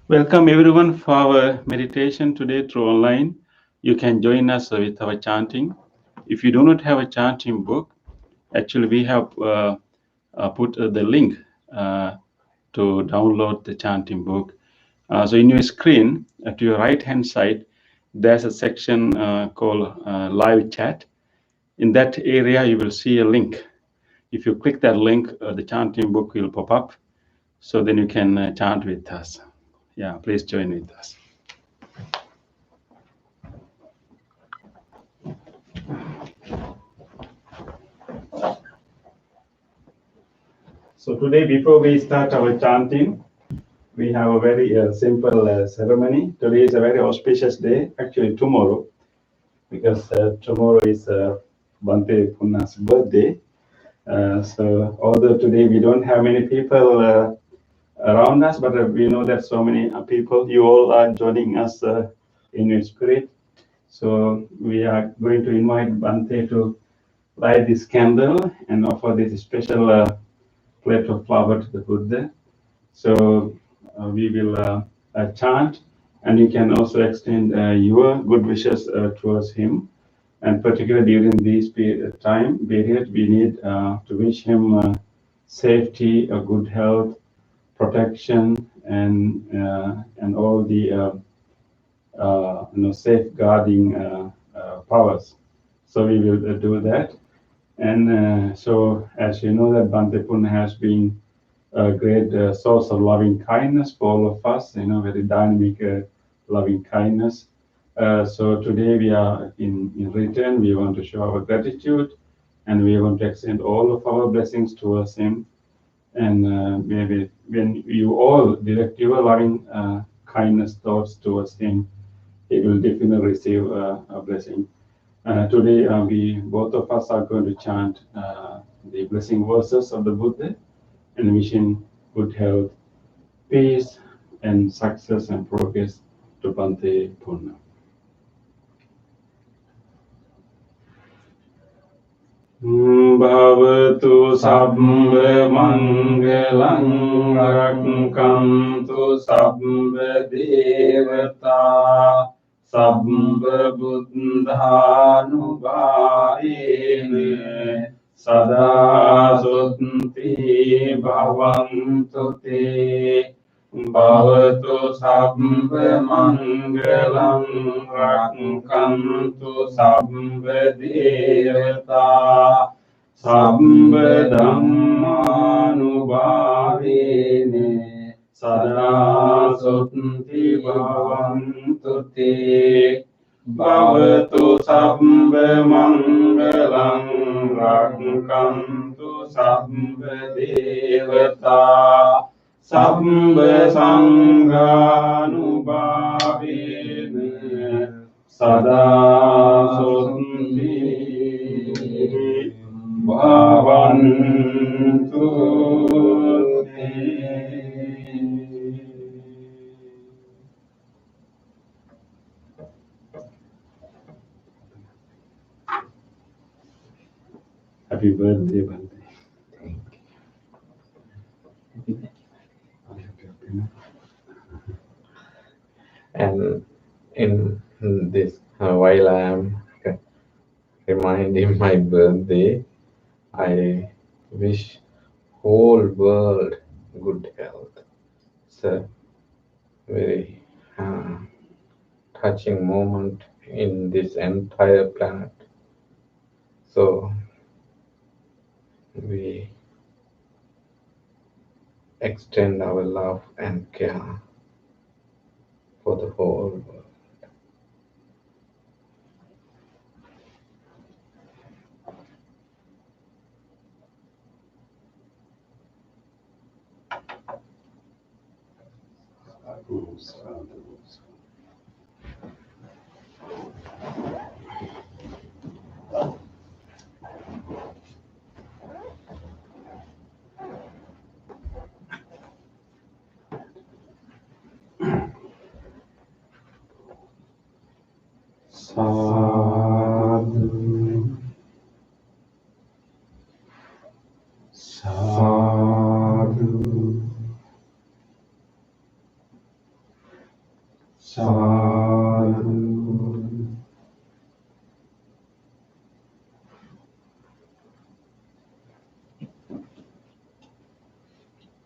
Welcome everyone for our meditation today through online. You can join us with our chanting. If you do not have a chanting book, actually we have put the link to download the chanting book. So in your screen, to your right hand side, there's a section called live chat. In that area, you will see a link. If you click that link, the chanting book will pop up. So then you can chant with us. Yeah, please join with us. So today, before we start our chanting, we have a very simple ceremony. Today is a very auspicious day, actually tomorrow, because tomorrow is Bhante Punna's birthday. So although today we don't have many people around us, but we know that so many people, you all are joining us in your spirit. So we are going to invite Bhante to light this candle and offer this special plate of flower to the Buddha. So we will chant, and you can also extend your good wishes towards him. And particularly during this time period, we need to wish him safety, good health, protection, and all the safeguarding powers. So we will do that. And so, as you know, that Bhante Punna has been a great source of loving kindness for all of us. Very dynamic loving kindness. So today we are in return. We want to show our gratitude, and we want to extend all of our blessings towards him. And maybe when you all direct your loving kindness thoughts towards him, he will definitely receive a blessing. Today, we both of us are going to chant the blessing verses of the Buddha and wishing good health, peace, and success and progress to Bhante Punna. Bhavatu sabbha mangalam rakkantu sabbha devata sabbha buddhanubhavena sada sutti bhavantu te. Bhavatu sabbha mangalam rakkantu sabbha devata sabbha dhammanubhavene sada sutti bhavantu te. Bhavatu sabbha mangalam rakkantu sabbha devata sabbha sanghanubhavena sada sutti bhavantu te. Happy birthday, Bhante. Thank you. And in this, while I am reminding my birthday, I wish whole world good health. It's a very touching moment in this entire planet. So we extend our love and care for the whole world.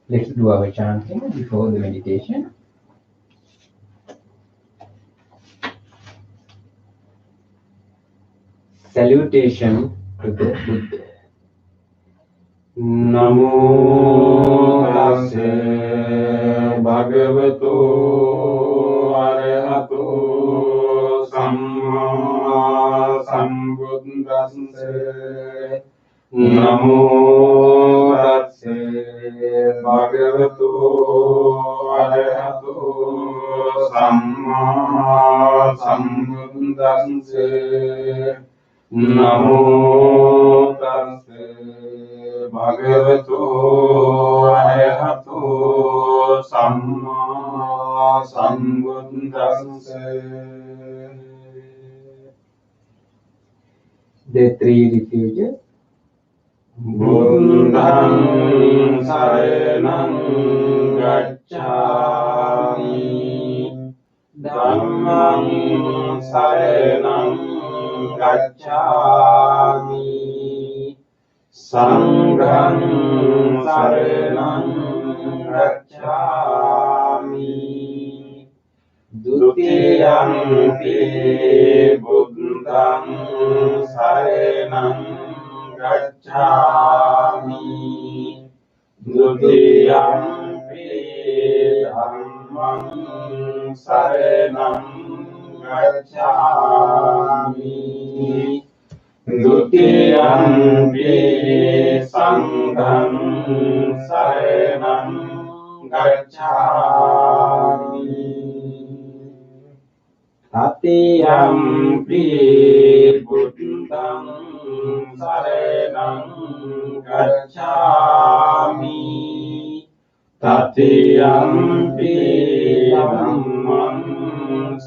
Let's do our chanting before the meditation. Salutation to the Buddha. Namo tassa bhagavato arahato samma sambuddhassa. Namo tassa bhagavato arahato samma sambuddhassa. Namo tassa bhagavato arahato samma sambuddhassa. The three refuges. Buddhang saranam gacchami, Dhammang saranam gacchami, Sanghang saranam gacchami, Dutiyampi Buddhang saranam gacchami, Dutiyampi Dhammang saranam gacchami, Dutiyampi Sanghang saranam gacchami, Tatiyampi Buddhang saranam gacchami, Tatiyampi Dhammang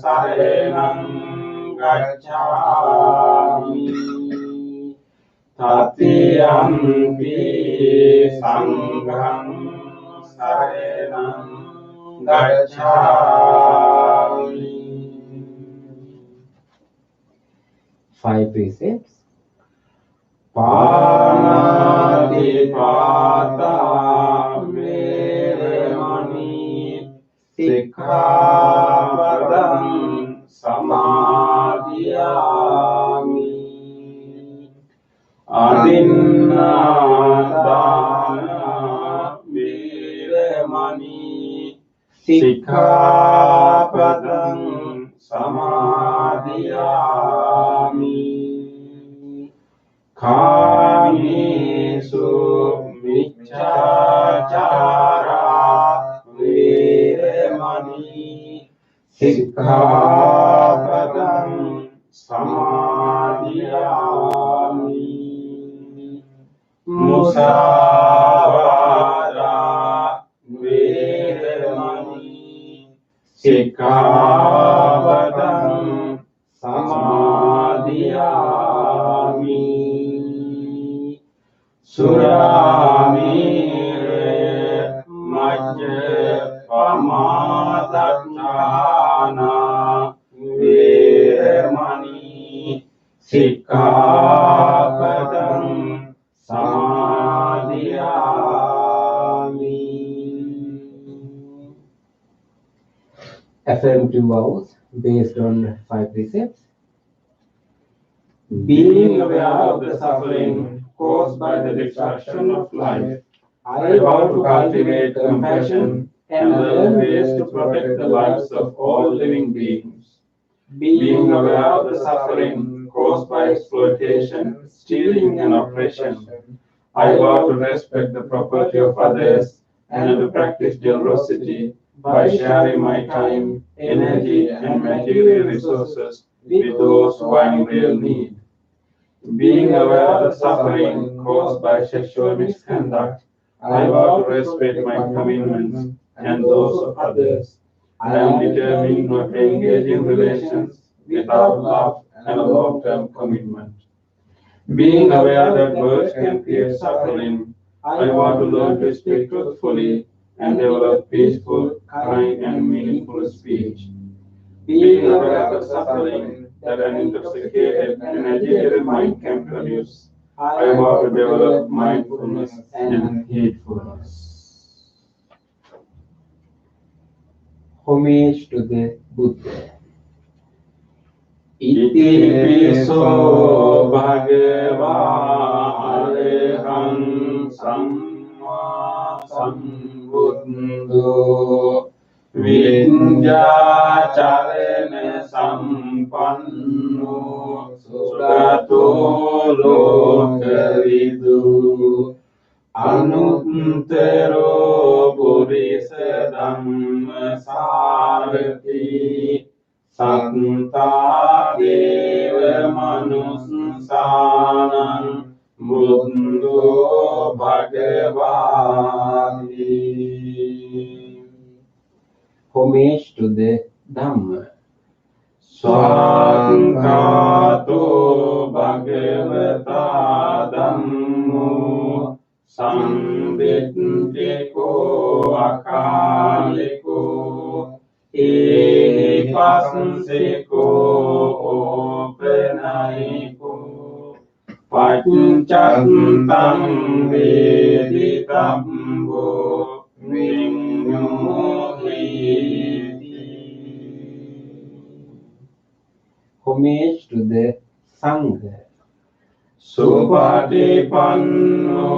saranam gacchami, Tatiyampi Sanghang saranam gacchami. 5 precepts. Panatipata Veramani Sikkhapadam Samadhiyami, Adinādāna Veramani Sikkhapadam Samadhiyami, Kāmesu Micchācārā Veramani Sikkhapadam Samadhiyami, Musāvādā Veramani Sikkhapadam Samadhiyami, Suramire Majjapamadatthāna Veramani Sikkhapadam Samadhiyami. Affirmative vows based on 5 precepts. Being aware of the suffering caused by the destruction of life, I vow to cultivate compassion and learn ways to protect the lives of all living beings. Being aware of the suffering caused by exploitation, stealing, and oppression, I vow to respect the property of others and to practice generosity by sharing my time, energy, and material resources with those who are in real need. Being aware of the suffering caused by sexual misconduct, I vow to respect my commitments and those of others. I am determined not to engage in relations without love and a long-term commitment. Being aware that words can create suffering, I want to learn to speak truthfully and develop peaceful, kind, and meaningful speech. Being aware of the suffering that an intoxicated and agitated mind can produce, I want to develop mindfulness and heedfulness. Homage to the Buddha. Iti piso bhagava arahang samma sambuddho vidya charana sampanno sugato lokavidu anuttaro purisa dhamma sarati Santa Deva Manussanam Buddho Bhagavati. Homage to the Dhamma. Sanghato Bhagavata Dhammo Samvittiko Akaliko Pansiko Pranayiko Panchantam Veditambo Vinyuhiti. Homage to the Sangha. Supatipanno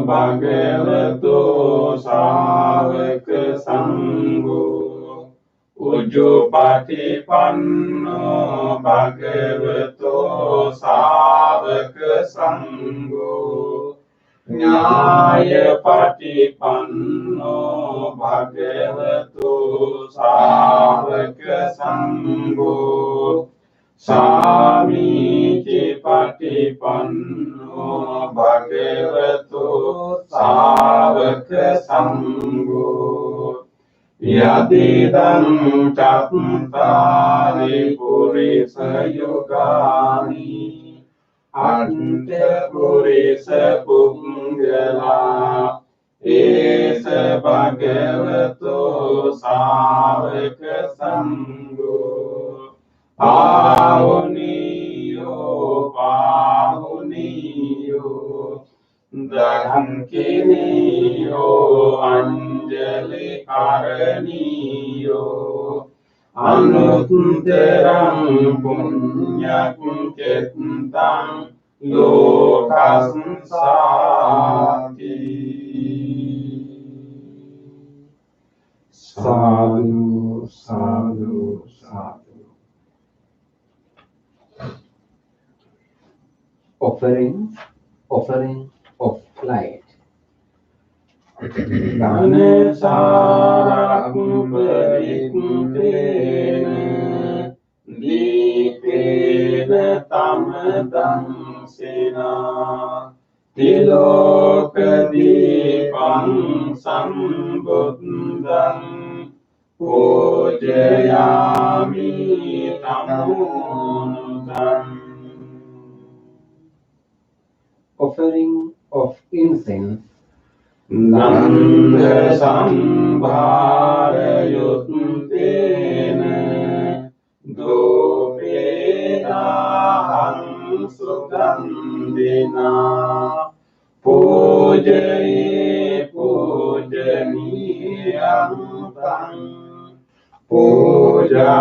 Bhagavato Sāvaka Sangho Ujjupatipanno Bhagavato Sāvaka Sangho Nyāyapatipanno Bhagavato Sāvaka Sangho Samiti patipanno bhagavato sāvaka sangho yadidam cattari purisa yogani ante purisa punggala esa bhagavato sāvaka sangho Pahuniyo, Pahuniyo, Dahankiniyo, Anjali Karaniyo, Anutteram Punyak Kettam Lokasansati. Sadhu, sadhu, sadhu. Offering of light. Ganesarakuparikutena Dipena tamadam sena Tilokadipam sambuddham Pujayami tamunudam. Offering of incense. Gandha sambhara yuttena dopedaham sugandhina pujaye pujaniyam tam puja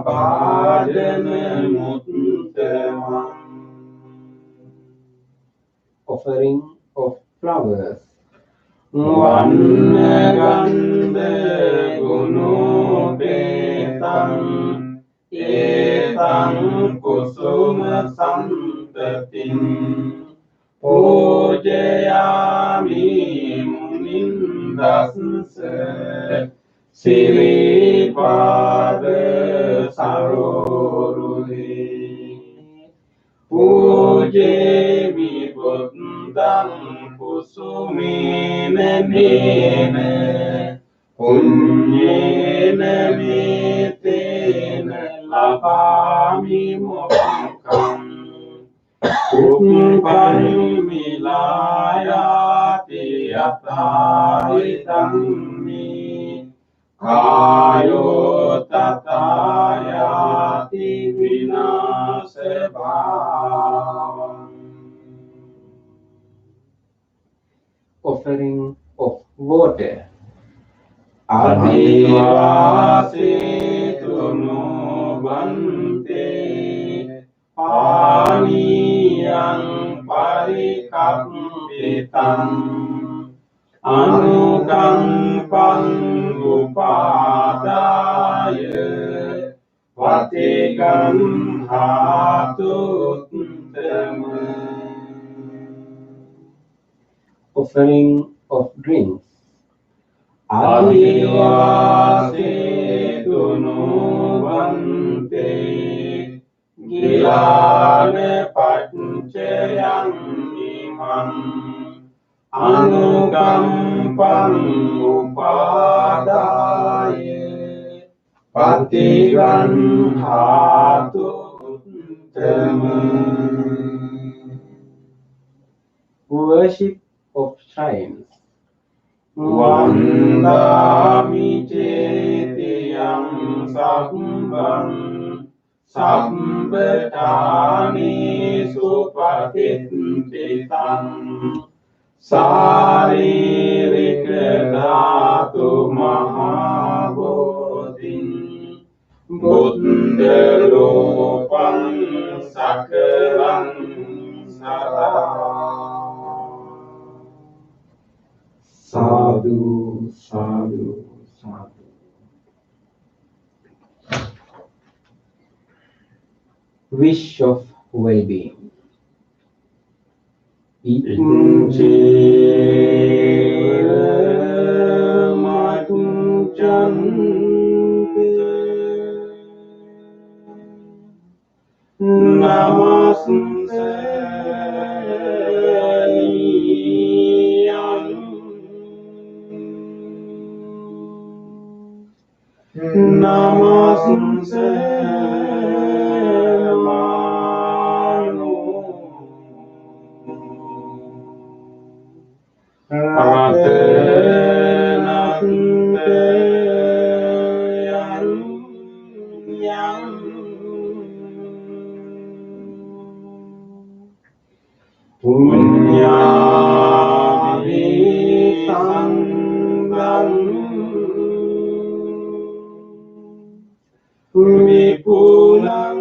bhajana muttamam. Offering of flowers. Vannagandha gunopetam etam kusuma santatim pujayami munindasya Siripada Saroruni Puje Vibundam Kusumine Nene Punyena Metena Labami Mokam Upani Milayati Atai Dhammi Kayo Tatayati Vinasebhavam. Offering of water. Adivasi tunu bante Paniyang parikapitang Anukampang upadaya Vatikan hatut Offering of drinks. Adivasi tunu bante Gilane pancayang imam Anukampang upadaya Patigan hatut Worship of shrines. Vandami cetiyam sabbam Sabbetani supatittitam Saririka dhatu mahabodhin Buddha rupam sakalam sada Sadhu, sadhu, sadhu. Wish of well-being. Injeva macchante Namaste niyam Namaste manu Ratenante yang Punyadi sangam Vipulam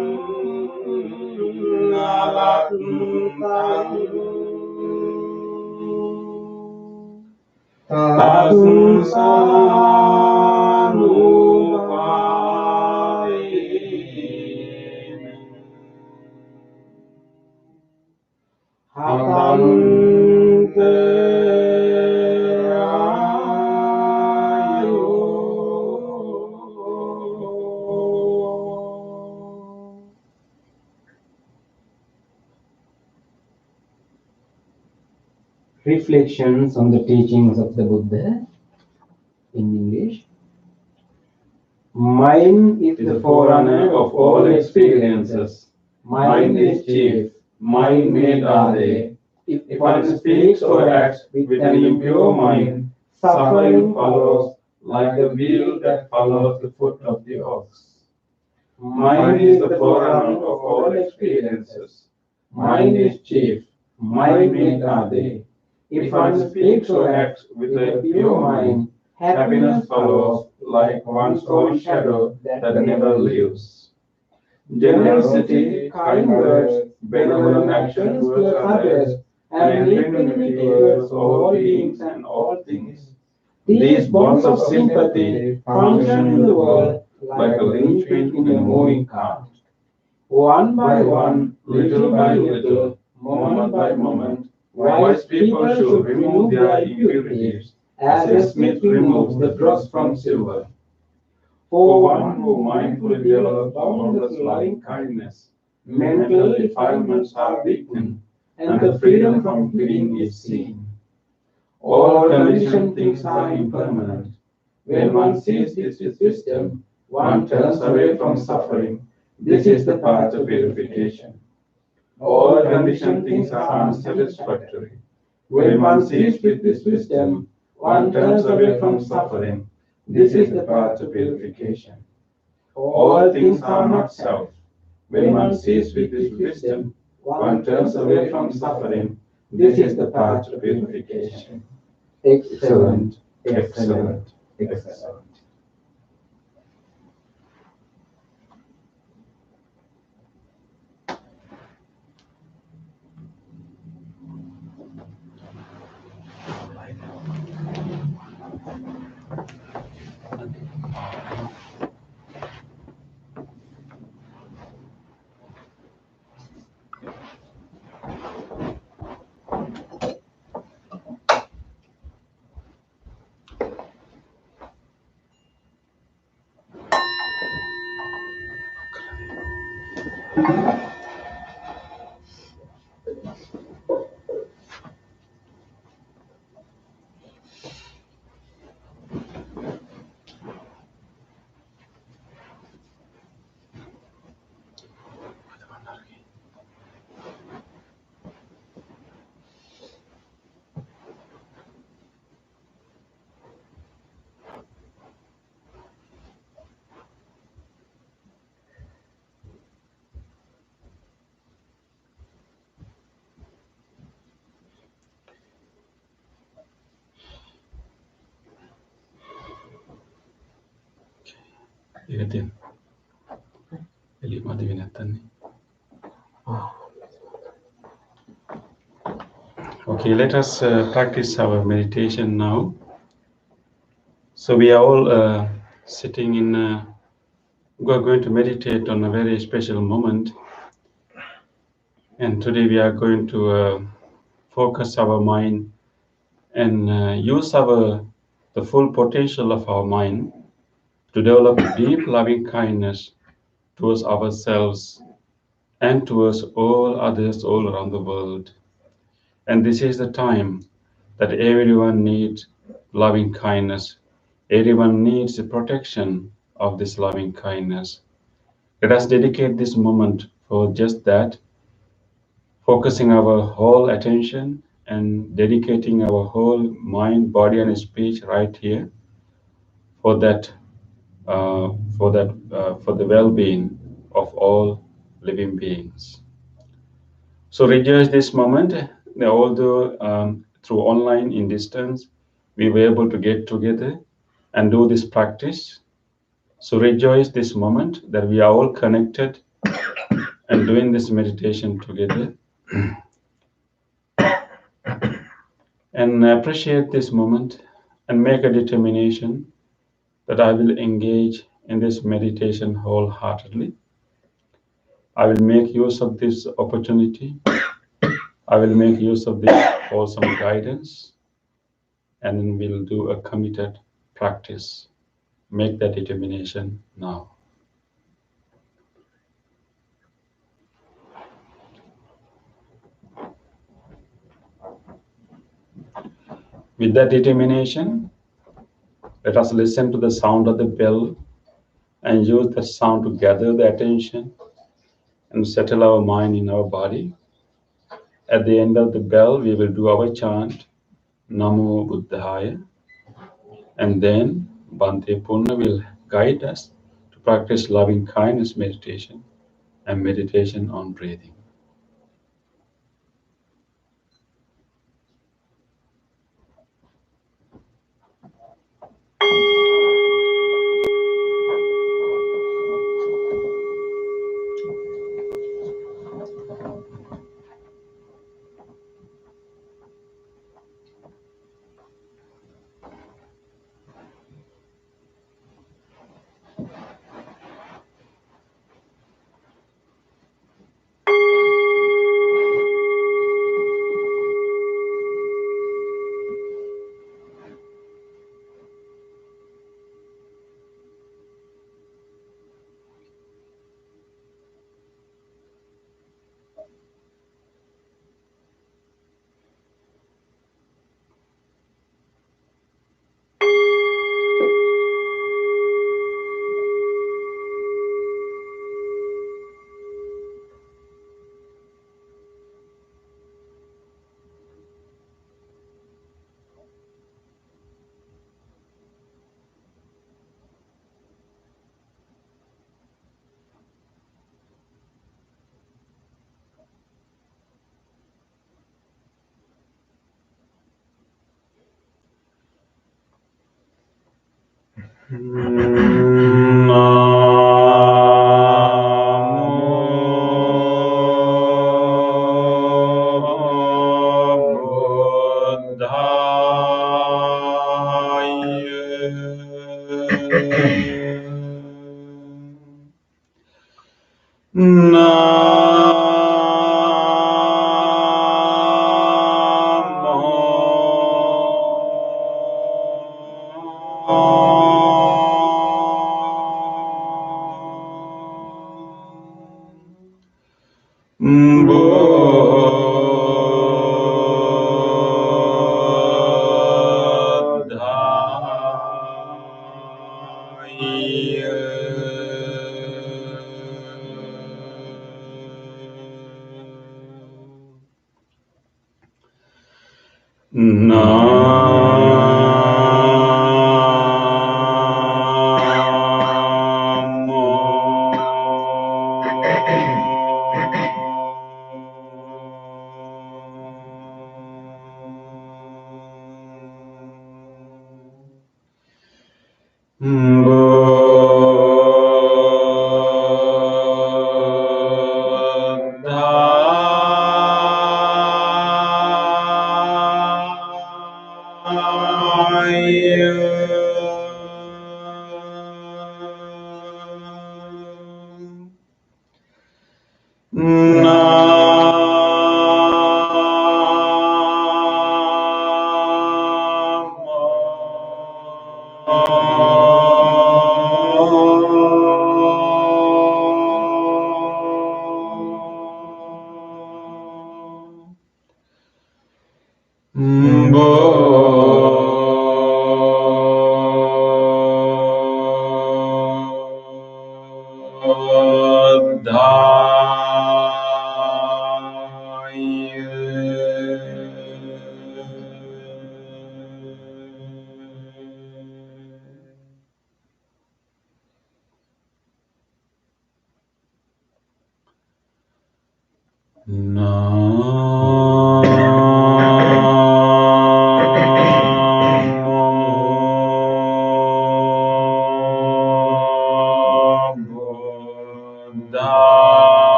alatang Tasanupayene Hatante ayo Reflections on the teachings of the Buddha in English. Mind is the forerunner of all experiences. Mind is chief. Mind made are they. If one speaks or acts with an impure mind, suffering follows like the wheel that follows the foot of the ox. Mind is the forerunner of all experiences. Mind is chief. Mind made are they. If one speaks or acts with a pure mind, happiness follows like one's own shadow that never leaves. Generosity, kind words, benevolent actions towards others, and equanimity towards all beings and all things. These bonds of sympathy function in the world like a linchpin in a moving cart. One by one, little by little, moment by moment, wise people should remove their impurities, as a smith removes the dross from silver. For one who mindfully develops boundless loving kindness, mental defilements are weakened, and the freedom from clinging is seen. All conditioned things are impermanent. When one sees this with wisdom, one turns away from suffering. This is the path to purification. All conditioned things are unsatisfactory. When one sees with this wisdom, one turns away from suffering. This is the path to purification. All things are not self. When one sees with this wisdom, one turns away from suffering. This is the path to purification. Excellent, Excellent, excellent. excellent. Iratin. Eli mati binatani. Okay, let us practice our meditation now. So we are all sitting in. We are going to meditate on a very special moment, and today we are going to focus our mind and use the full potential of our mind to develop deep loving kindness towards ourselves and towards all others all around the world. And this is the time that everyone needs loving kindness. Everyone needs the protection of this loving kindness. Let us dedicate this moment for just that, focusing our whole attention and dedicating our whole mind, body, and speech right here for that, for the well-being of all living beings. So rejoice this moment. Although through online in distance, we were able to get together and do this practice. So rejoice this moment that we are all connected and doing this meditation together. And appreciate this moment and make a determination that I will engage in this meditation wholeheartedly. I will make use of this opportunity. I will make use of this awesome guidance, and then we'll do a committed practice. Make that determination now. With that determination, let us listen to the sound of the bell and use the sound to gather the attention and settle our mind in our body. At the end of the bell, we will do our chant, Namo Buddhaya, and then Bhante Purna will guide us to practice loving kindness meditation and meditation on breathing.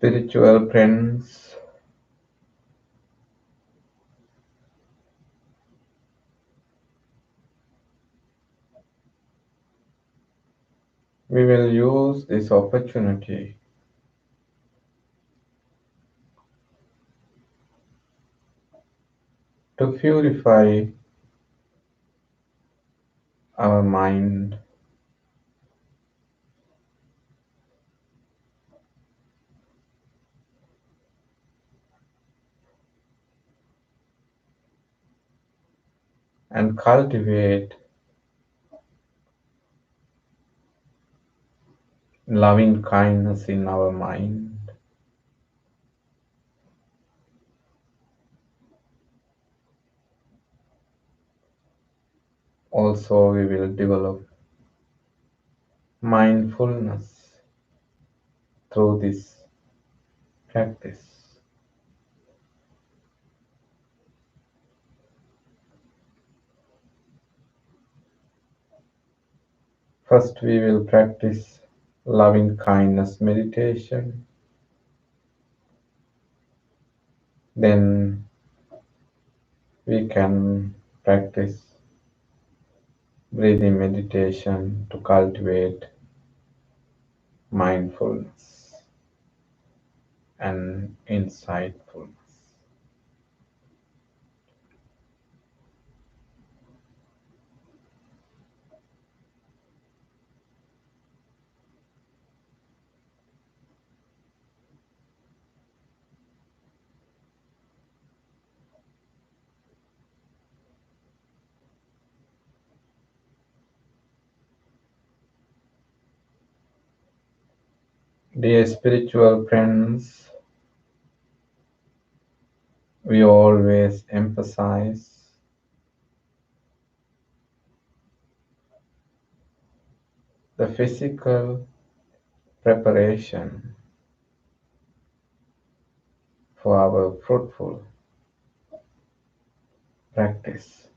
Spiritual friends, we will use this opportunity to purify our mind and cultivate loving kindness in our mind. Also, we will develop mindfulness through this practice. First, we will practice loving kindness meditation. Then we can practice breathing meditation to cultivate mindfulness and insightfulness. Dear spiritual friends, we always emphasize the physical preparation for our fruitful practice.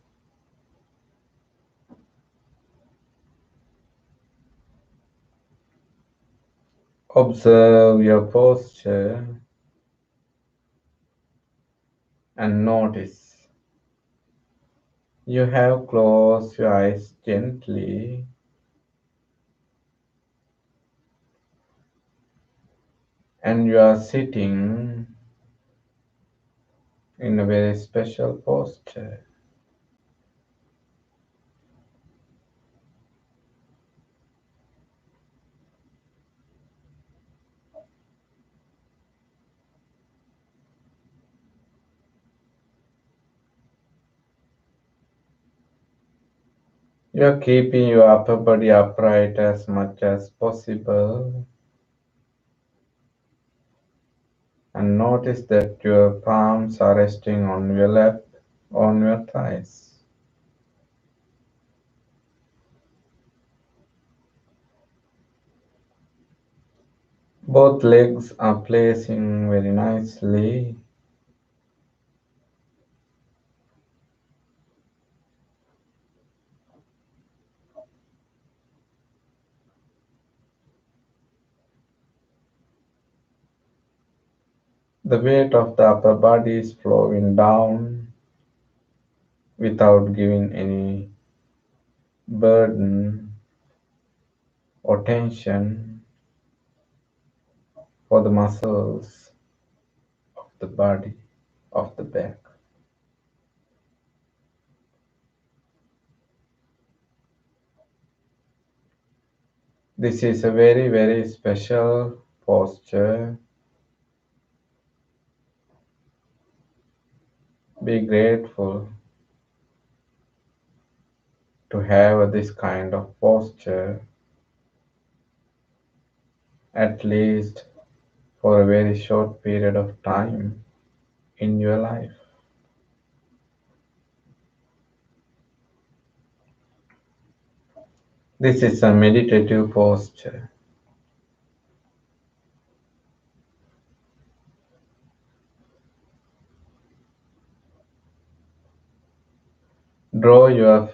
Observe your posture and notice you have closed your eyes gently and you are sitting in a very special posture. You are keeping your upper body upright as much as possible and notice that your palms are resting on your lap, on your thighs. Both legs are placing very nicely. The weight of the upper body is flowing down without giving any burden or tension for the muscles of the body, of the back. This is a very, very special posture. Be grateful to have this kind of posture, at least for a very short period of time in your life. This is a meditative posture. Draw your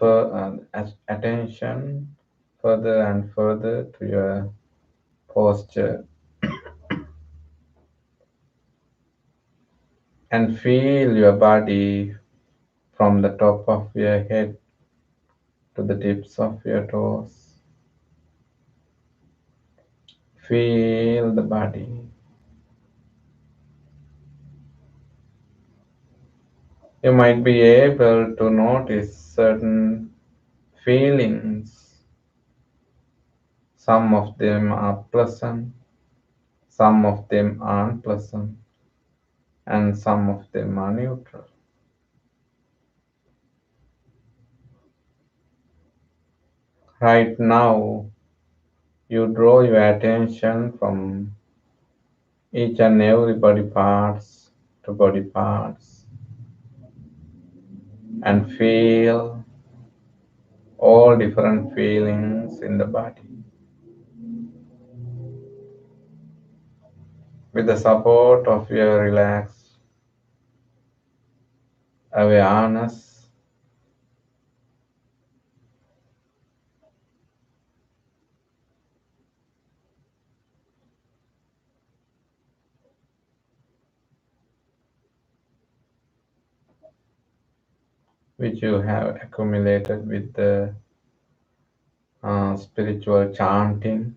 attention further and further to your posture and feel your body from the top of your head to the tips of your toes. Feel the body. You might be able to notice certain feelings. Some of them are pleasant, some of them are unpleasant, and some of them are neutral. Right now, you draw your attention from each and every body parts to body parts and feel all different feelings in the body. With the support of your relaxed awareness, which you have accumulated with the spiritual chanting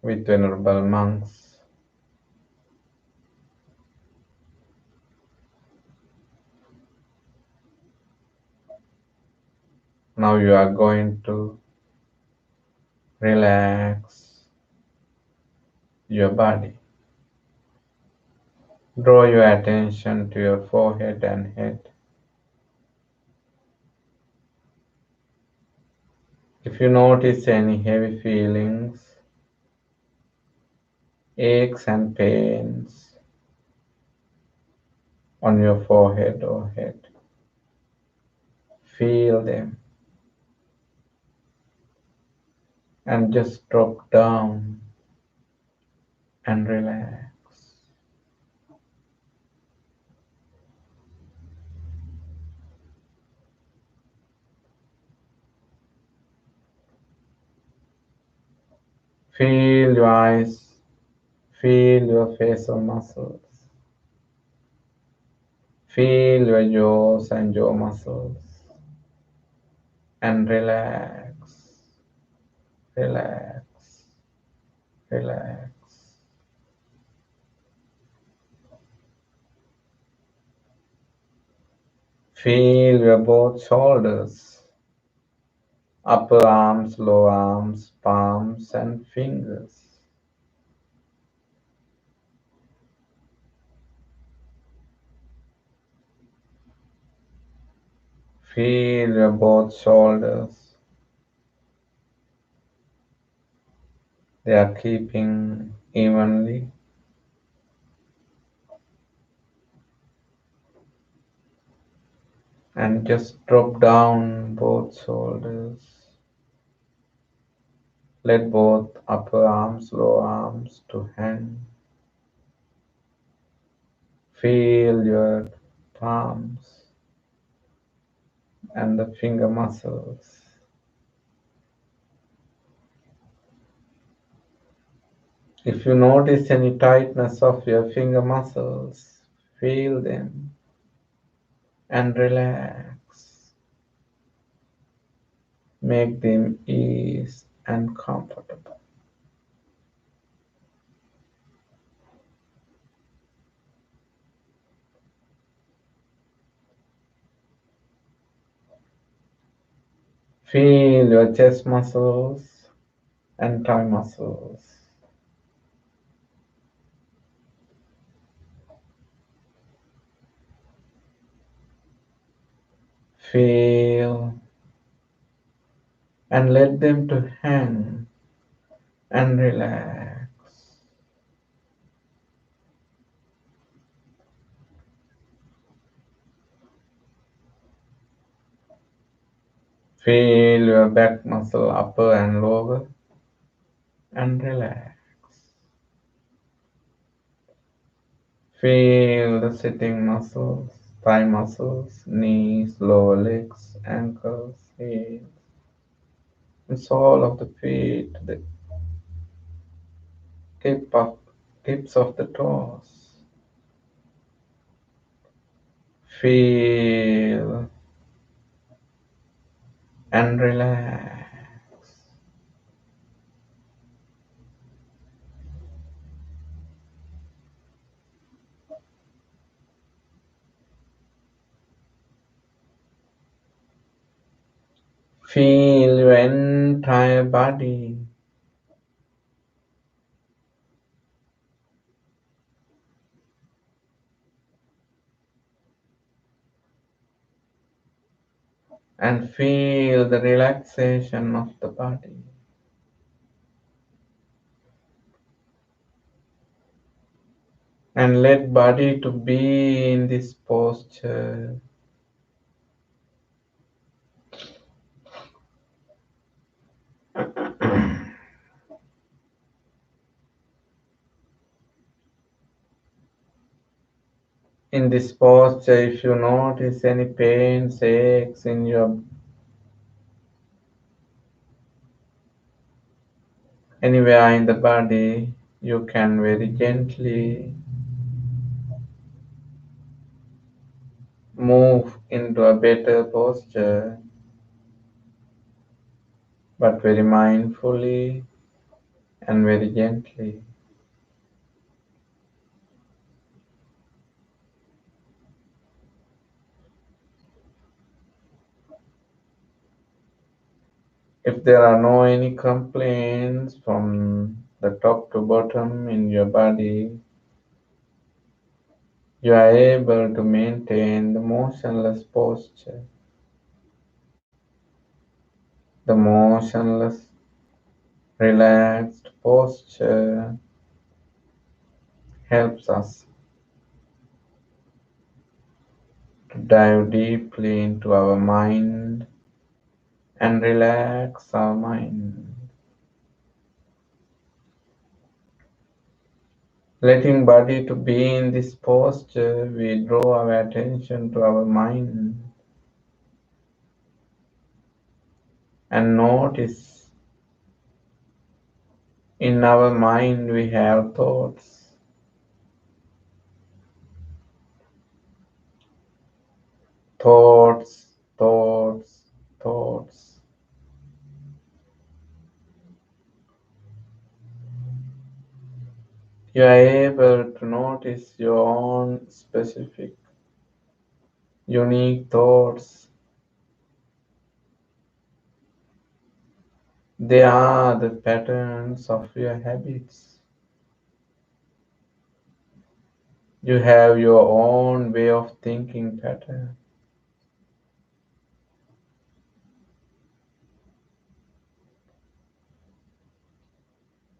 with venerable monks. Now you are going to relax your body. Draw your attention to your forehead and head. If you notice any heavy feelings, aches and pains on your forehead or head, feel them and just drop down and relax. Feel your eyes, feel your facial muscles, feel your jaws and jaw muscles, and relax, relax, relax. Feel your both shoulders, upper arms, lower arms, palms, and fingers. Feel your both shoulders. They are keeping evenly. And just drop down both shoulders. Let both upper arms, lower arms to hang. Feel your palms and the finger muscles. If you notice any tightness of your finger muscles, feel them and relax. Make them ease and comfortable. Feel your chest muscles and thigh muscles. Feel and let them to hang and relax. Feel your back muscle upper and lower and relax. Feel the sitting muscles, thigh muscles, knees, lower legs, ankles, heels, and sole of the feet, the tips of the toes. Feel and relax. Feel your entire body. And feel the relaxation of the body. And let body to be in this posture. In this posture, if you notice any pains, aches in your anywhere in the body, you can very gently move into a better posture, but very mindfully and very gently. If there are no any complaints from the top to bottom in your body, you are able to maintain the motionless posture. The motionless, relaxed posture helps us to dive deeply into our mind and relax our mind. Letting body to be in this posture, we draw our attention to our mind and notice in our mind we have thoughts. Thoughts, thoughts, thoughts. You are able to notice your own specific, unique thoughts. They are the patterns of your habits. You have your own way of thinking pattern.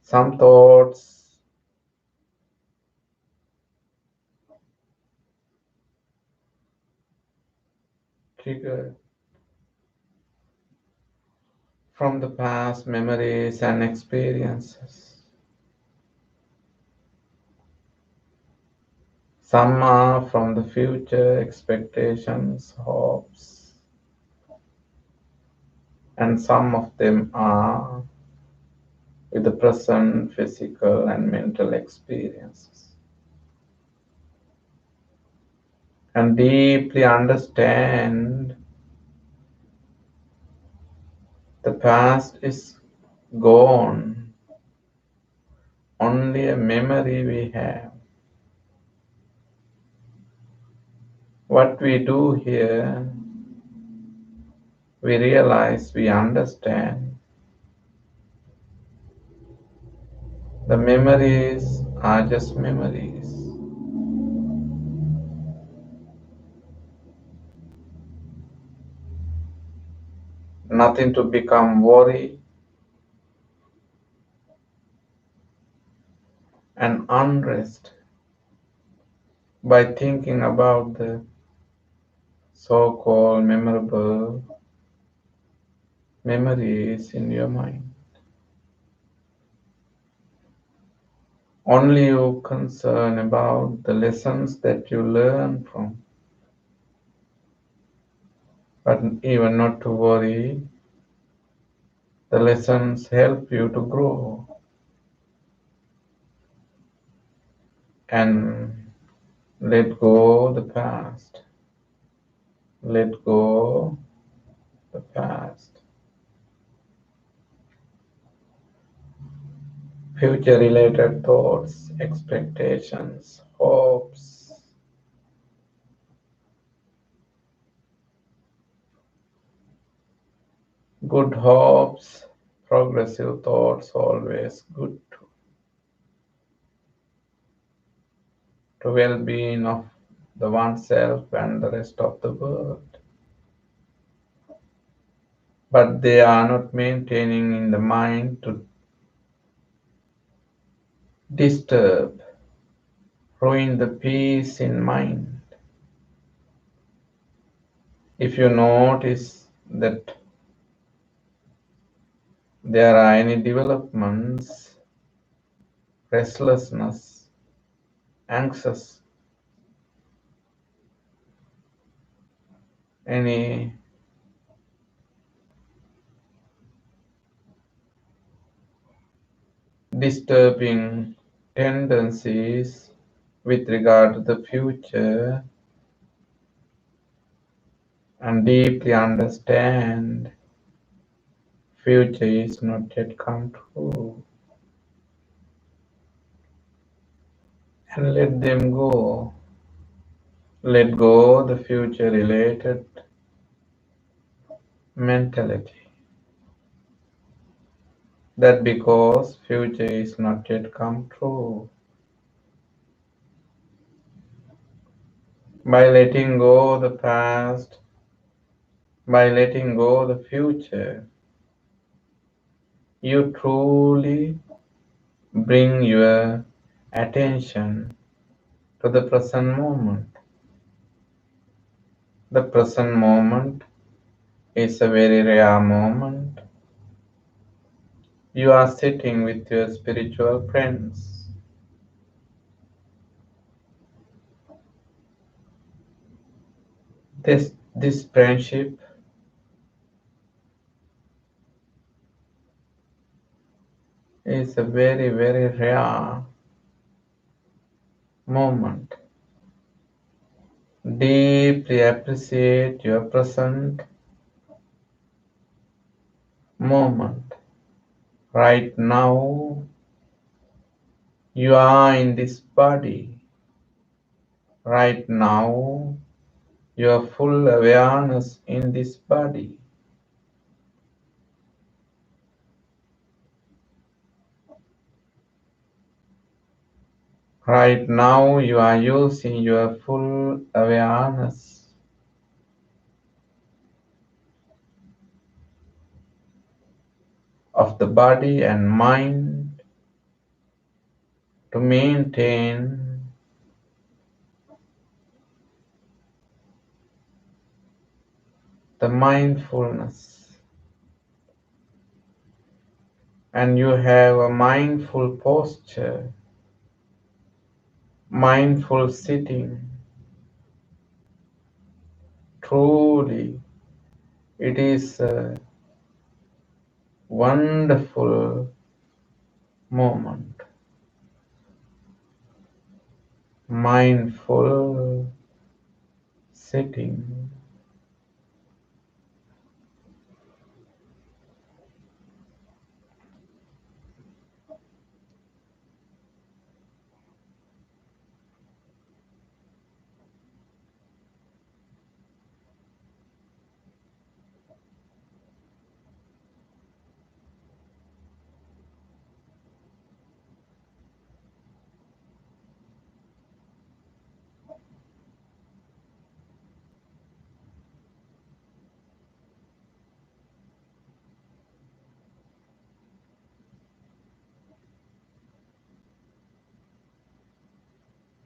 Some thoughts trigger from the past memories and experiences. Some are from the future expectations, hopes, and some of them are with the present physical and mental experiences. And deeply understand the past is gone, only a memory we have. What we do here, we realize, we understand. The memories are just memories. Nothing to become worried and unrest by thinking about the so-called memorable memories in your mind. Only you concern about the lessons that you learn from, but even not to worry. The lessons help you to grow. and let go the past. Let go the past. Future related thoughts, expectations, hopes. Good hopes, progressive thoughts, always good to well-being of the oneself and the rest of the world. But they are not maintaining in the mind to disturb, ruin the peace in mind. If you notice that there are any developments, restlessness, anxious, any disturbing tendencies with regard to the future, and deeply understand future is not yet come true, and let them go. Let go the future related mentality, that because future is not yet come true. By letting go the past, by letting go the future, you truly bring your attention to the present moment. The present moment is a very rare moment. You are sitting with your spiritual friends. This friendship is a very, very rare moment. Deeply appreciate your present moment. Right now, you are in this body. Right now, your full awareness in this body. Right now, you are using your full awareness of the body and mind to maintain the mindfulness. And you have a mindful posture, mindful sitting. Truly, it is a wonderful moment. Mindful sitting.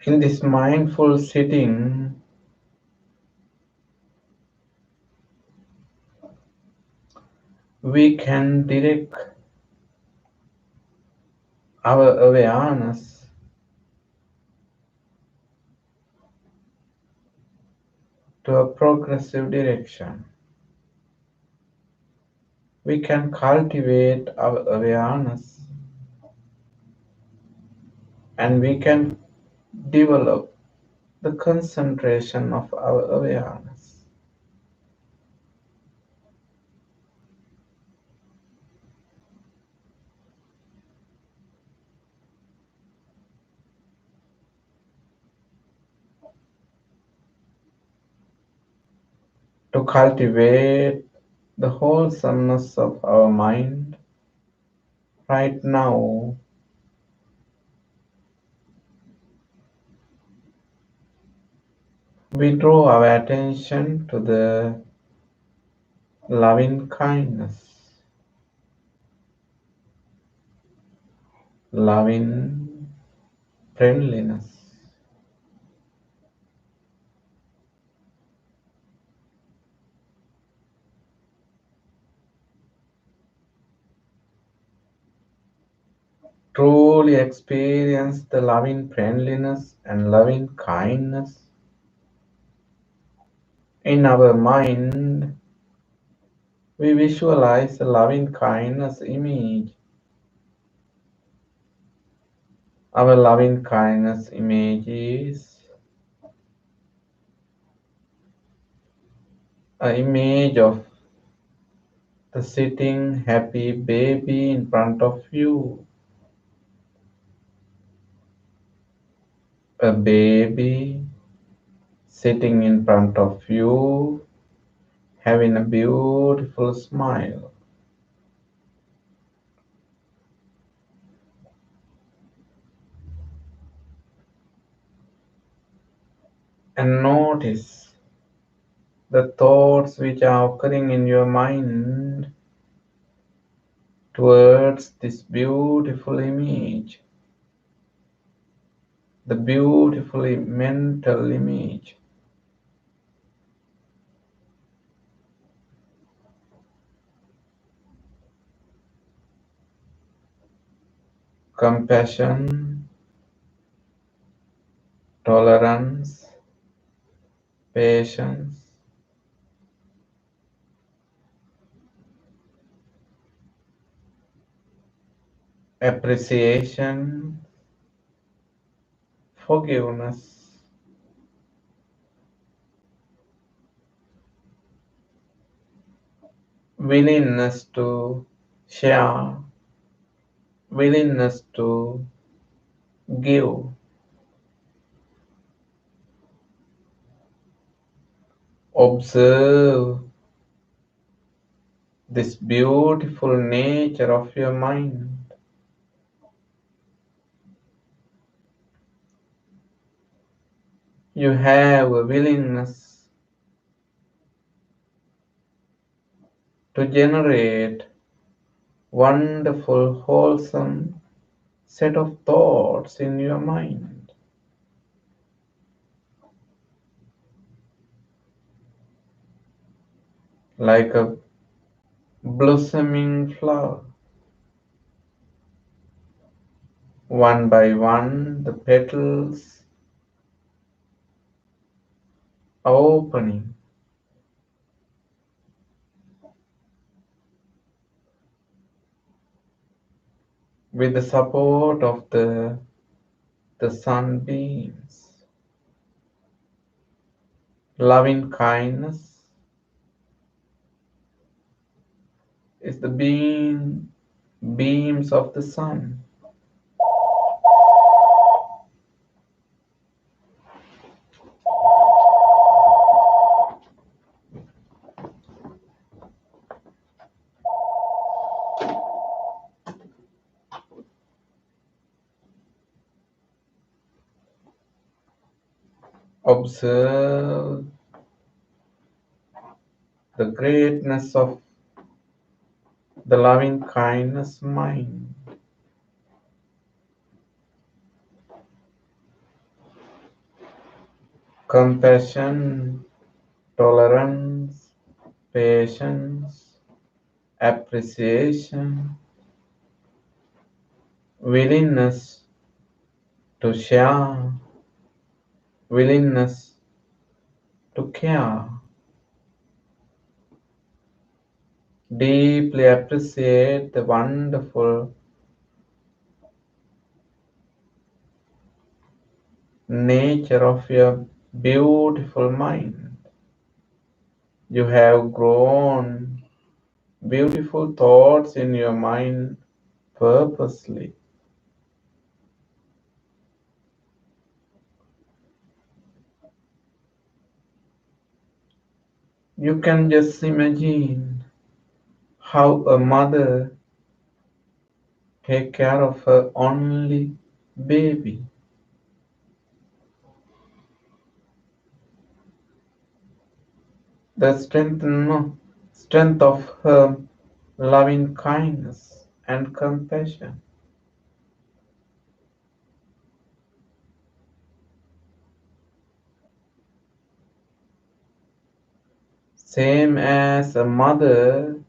In this mindful sitting, we can direct our awareness to a progressive direction. We can cultivate our awareness and we can develop the concentration of our awareness. To cultivate the wholesomeness of our mind right now, we draw our attention to the loving kindness, loving friendliness, truly experience the loving friendliness and loving kindness in our mind. We visualize a loving kindness image. Our loving kindness image is an image of the sitting happy baby in front of you. A baby sitting in front of you, having a beautiful smile. And notice the thoughts which are occurring in your mind towards this beautiful image, the beautiful mental image. Compassion, tolerance, patience, appreciation, forgiveness, willingness to share, willingness to give. Observe this beautiful nature of your mind. You have a willingness to generate wonderful, wholesome set of thoughts in your mind. Like a blossoming flower. One by one, the petals are opening. With the support of the sunbeams. Loving kindness is the beams of the sun. Observe the greatness of the loving kindness mind. Compassion, tolerance, patience, appreciation, willingness to share, willingness to care. Deeply appreciate the wonderful nature of your beautiful mind. You have grown beautiful thoughts in your mind purposely. You can just imagine how a mother take care of her only baby. The strength of her loving kindness and compassion. Same as a mother,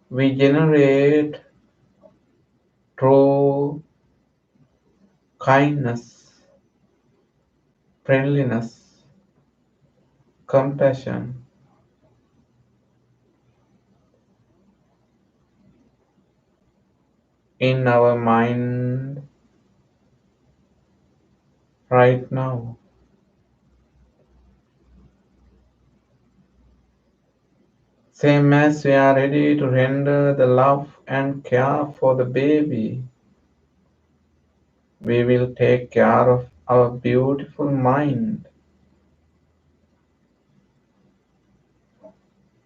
we generate true kindness, friendliness, compassion in our mind right now. Same as we are ready to render the love and care for the baby, we will take care of our beautiful mind.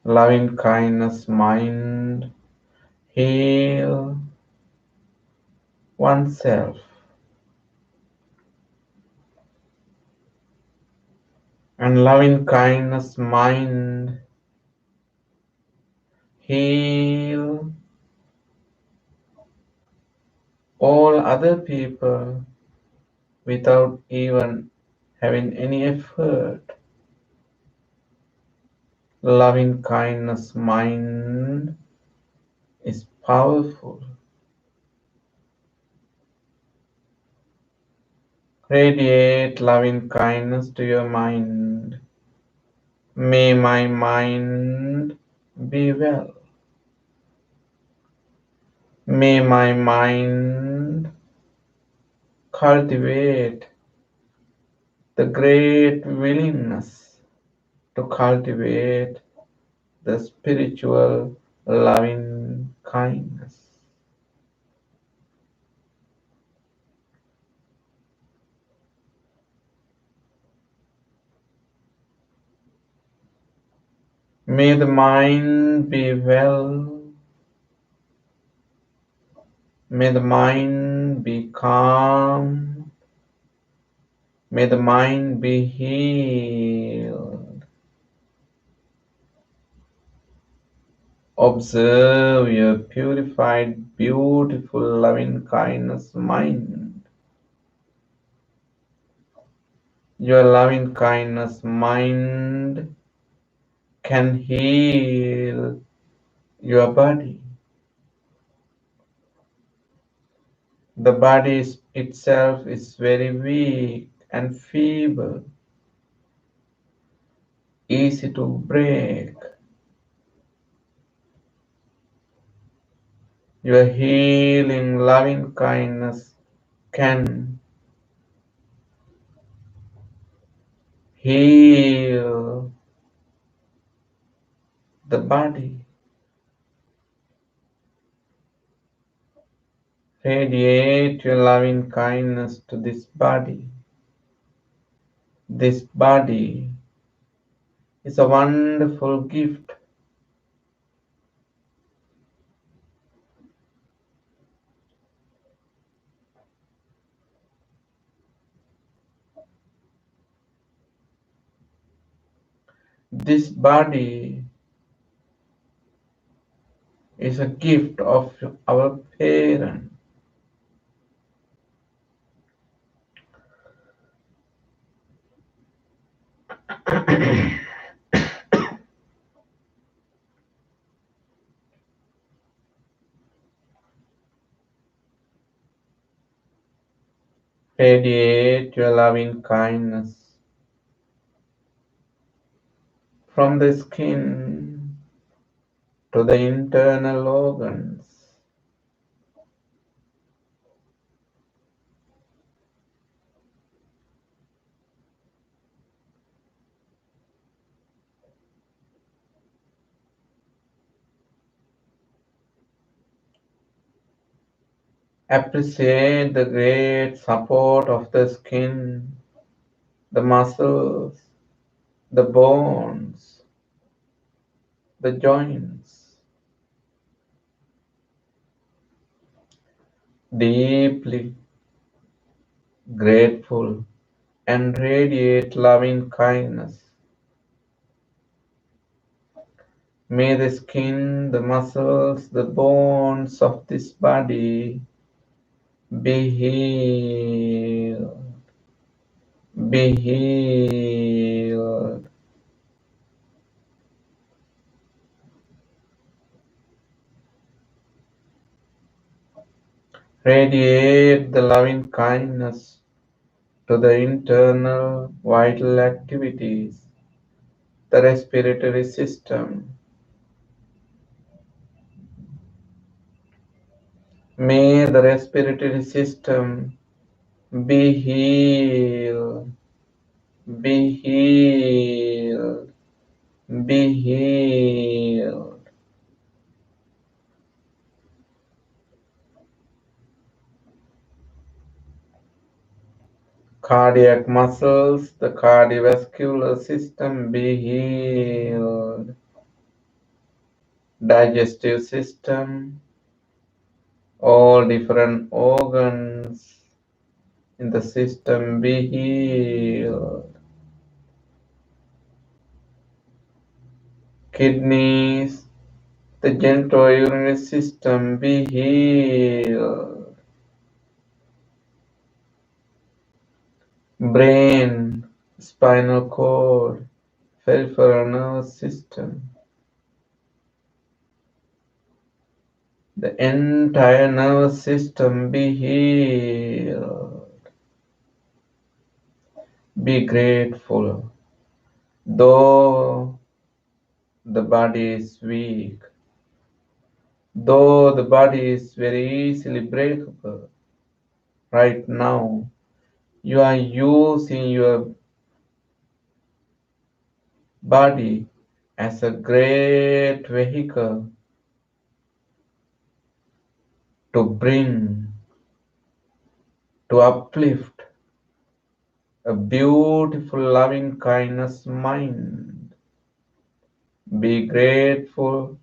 Loving kindness mind, heal oneself. And loving kindness mind, heal all other people without even having any effort. Loving kindness mind is powerful. Radiate loving kindness to your mind. May my mind be well. May my mind cultivate the great willingness to cultivate the spiritual loving kindness. May the mind be well. May the mind be calm. May the mind be healed. Observe your purified, beautiful, loving kindness mind. Your loving kindness mind can heal your body. The body itself is very weak and feeble, easy to break. Your healing loving kindness can heal the body. Radiate your loving kindness to this body. This body is a wonderful gift. This body is a gift of our parent. Radiate your loving kindness from the skin to the internal organs. Appreciate the great support of the skin, the muscles, the bones, the joints. Deeply grateful and radiate loving kindness. May the skin, the muscles, the bones of this body be healed, be healed. Radiate the loving kindness to the internal vital activities, the respiratory system. May the respiratory system be healed, be healed, be healed. Cardiac muscles, the cardiovascular system be healed. Digestive system, all different organs in the system be healed. Kidneys, the genitourinary system be healed. Brain, spinal cord, peripheral nervous system, the entire nervous system be healed. Be grateful. Though the body is weak, though the body is very easily breakable, right now you are using your body as a great vehicle to bring, to uplift a beautiful loving kindness mind. Be grateful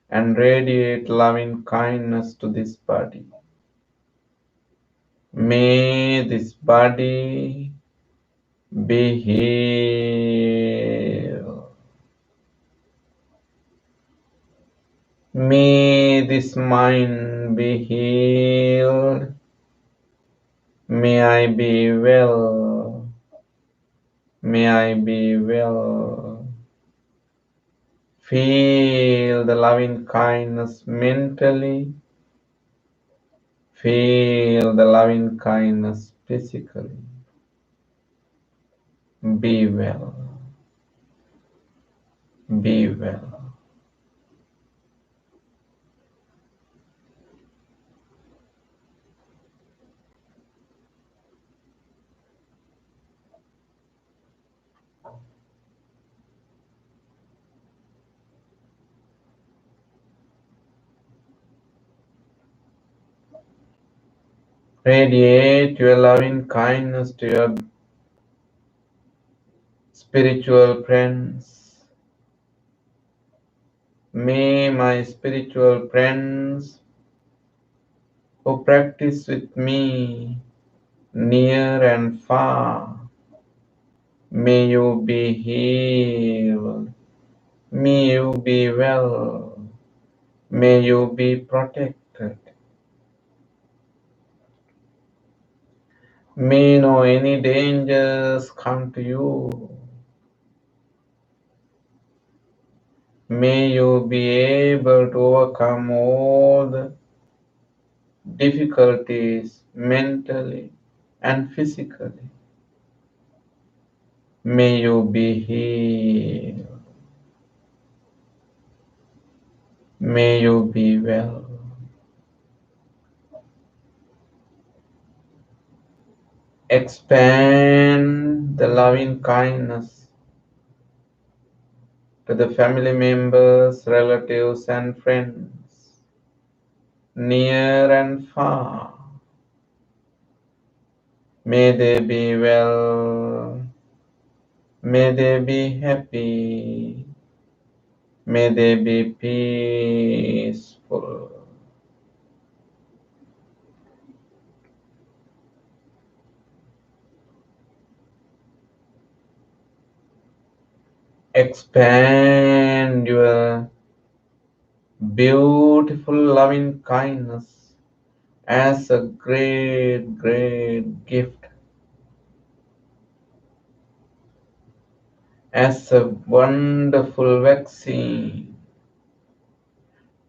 and radiate loving kindness to this body. May this body be healed. May this mind be healed. May I be well. May I be well. Feel the loving kindness mentally. Feel the loving kindness physically. Be well. Be well. Radiate your loving kindness to your spiritual friends. May my spiritual friends who practice with me near and far, may you be healed. May you be well. May you be protected. May no any dangers come to you. May you be able to overcome all the difficulties mentally and physically. May you be healed. May you be well. Expand the loving kindness to the family members, relatives, and friends, near and far. May they be well. May they be happy. May they be peaceful. Expand your beautiful loving kindness as a great, great gift, as a wonderful vaccine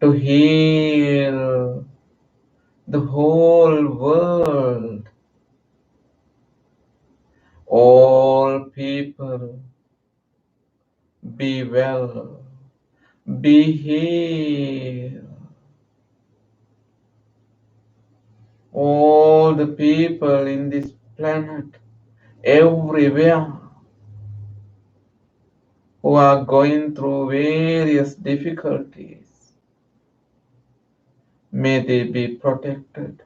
to heal the whole world. All people be well, be healed. All the people in this planet, everywhere, who are going through various difficulties, may they be protected.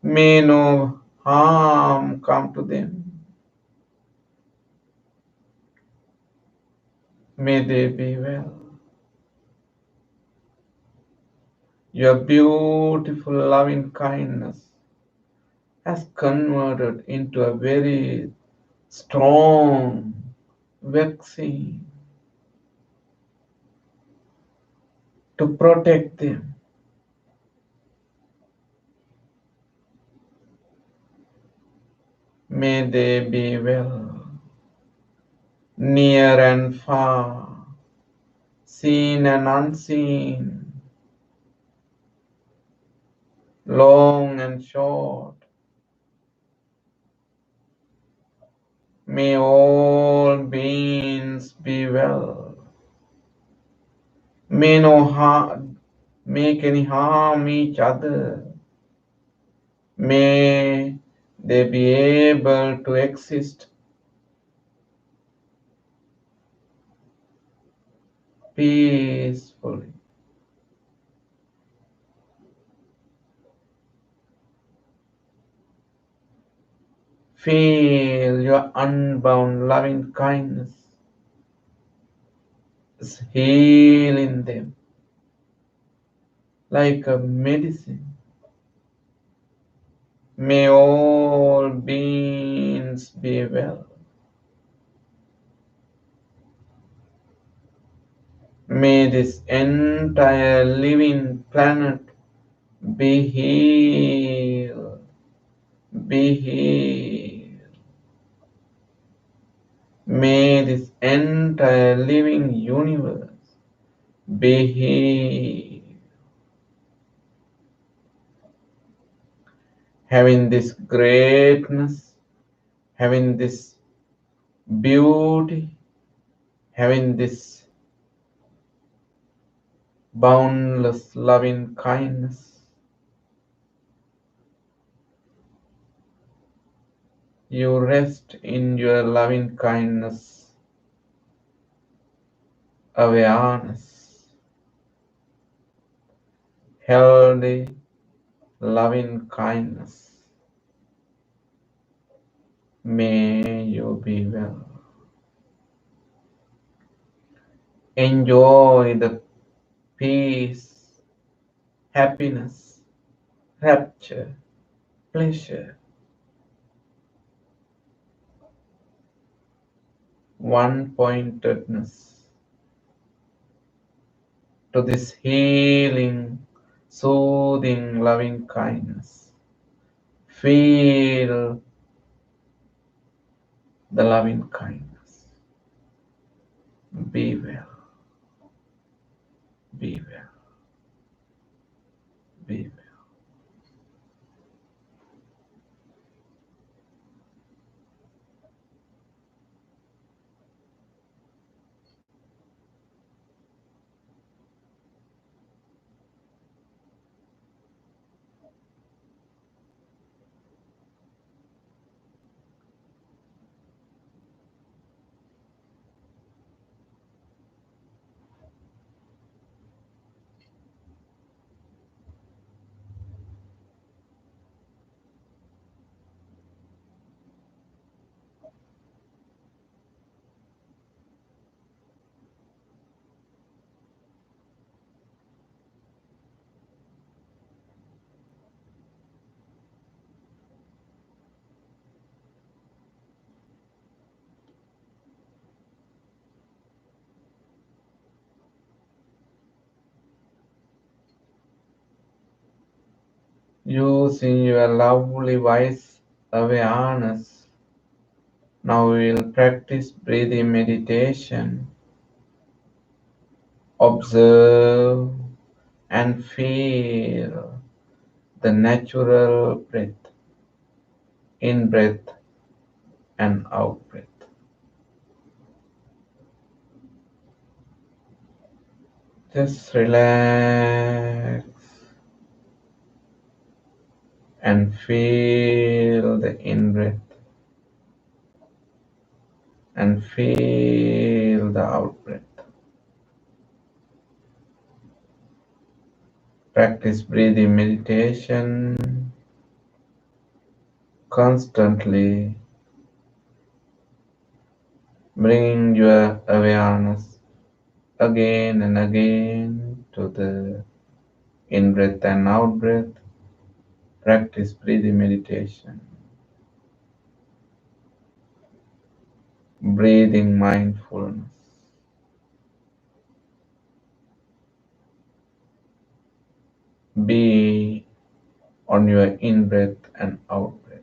May no harm come to them. May they be well. Your beautiful loving kindness has converted into a very strong vaccine to protect them. May they be well, near and far, seen and unseen, long and short. May all beings be well. May no harm make any harm each other. May they be able to exist peacefully. Feel your unbound loving kindness is healing them like a medicine. May all beings be well. May this entire living planet be healed, be healed. May this entire living universe be healed. Having this greatness, having this beauty, having this boundless loving kindness, you rest in your loving kindness awareness, healthy loving kindness. May you be well. Enjoy the peace, happiness, rapture, pleasure, one-pointedness to this healing, soothing, loving kindness. Feel the loving kindness. Be well, be well, be well. Using your lovely wise awareness, now we will practice breathing meditation. Observe and feel the natural breath, in breath and out breath. Just relax and feel the in breath and feel the out breath. Practice breathing meditation constantly, bringing your awareness again and again to the in breath and out breath. Practice breathing meditation, breathing mindfulness. Be on your in breath and out breath.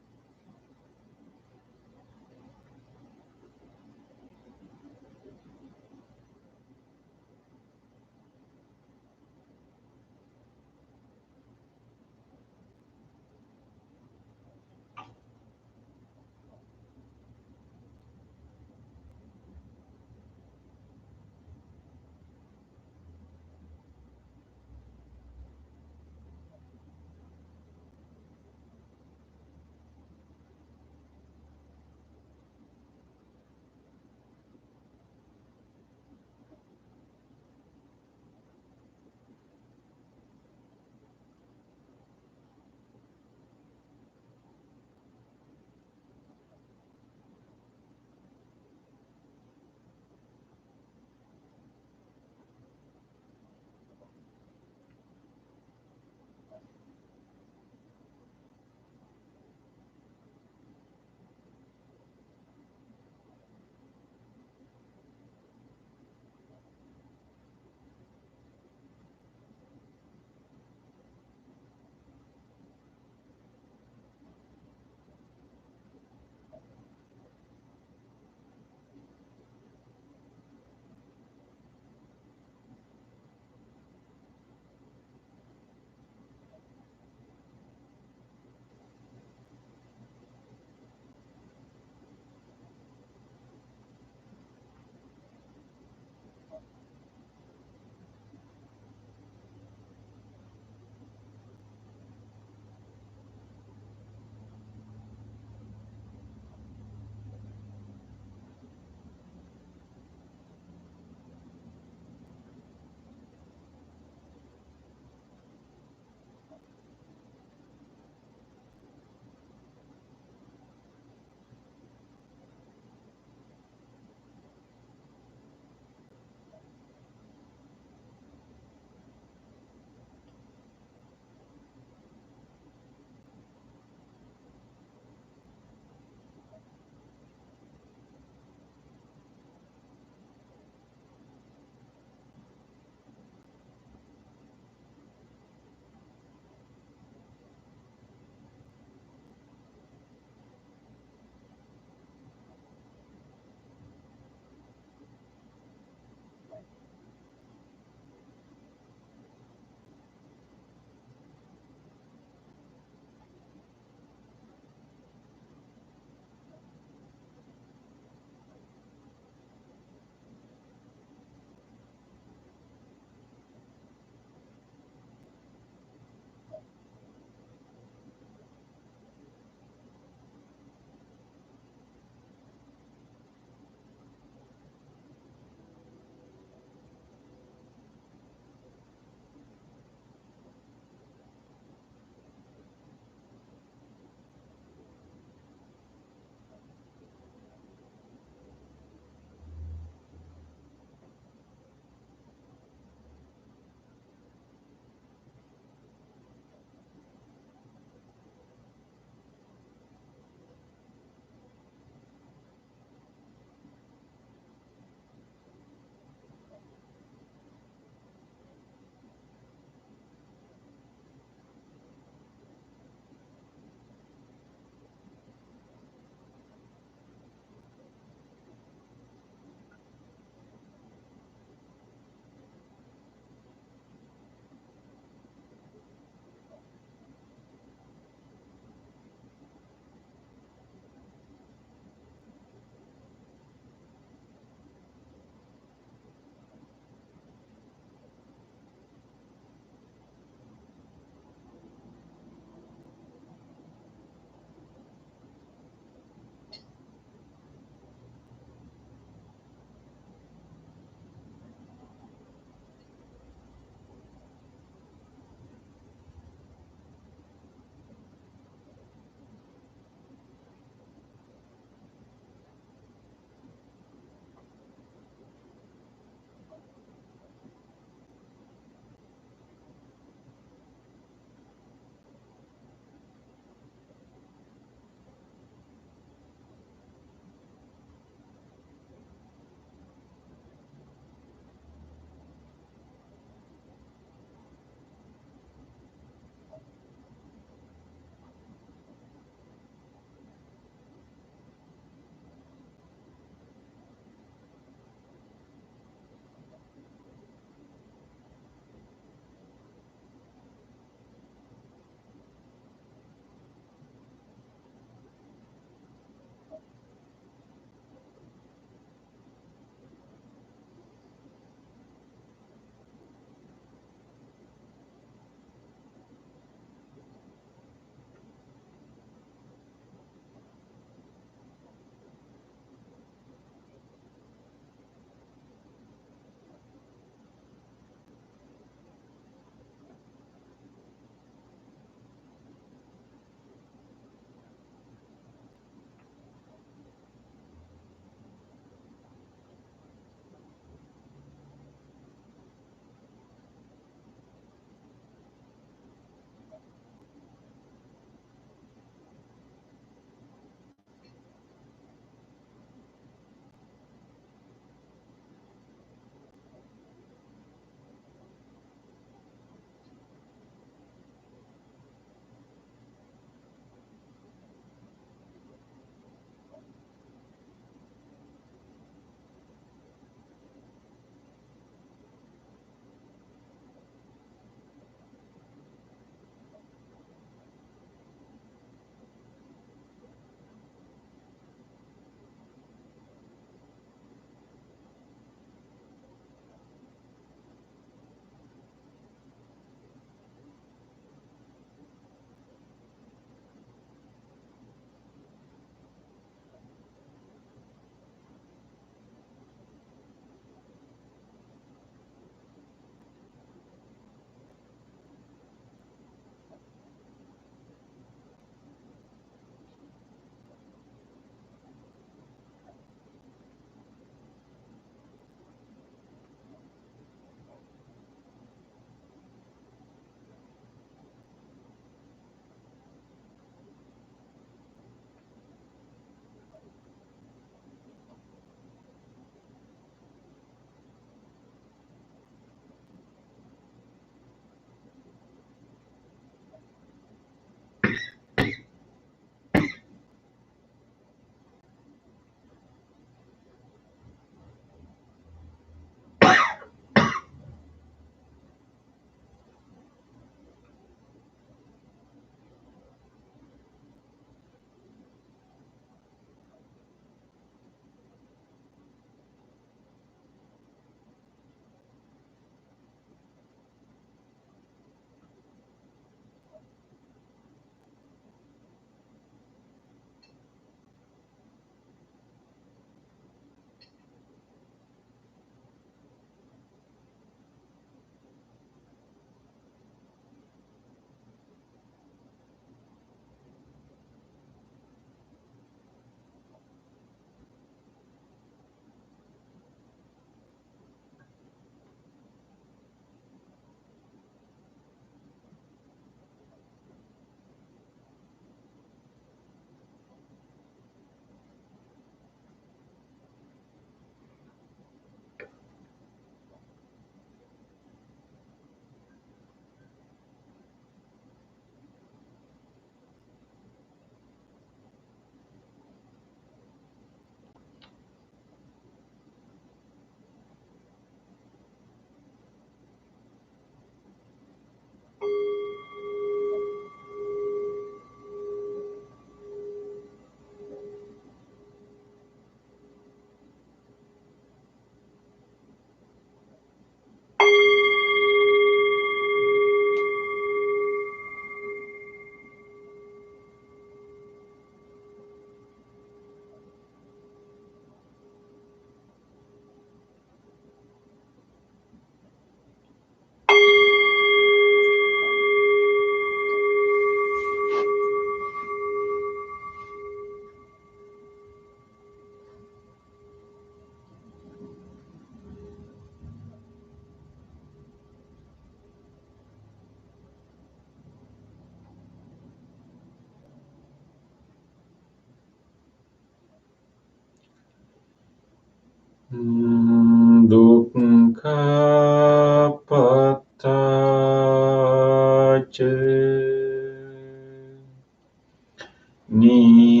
Nidukha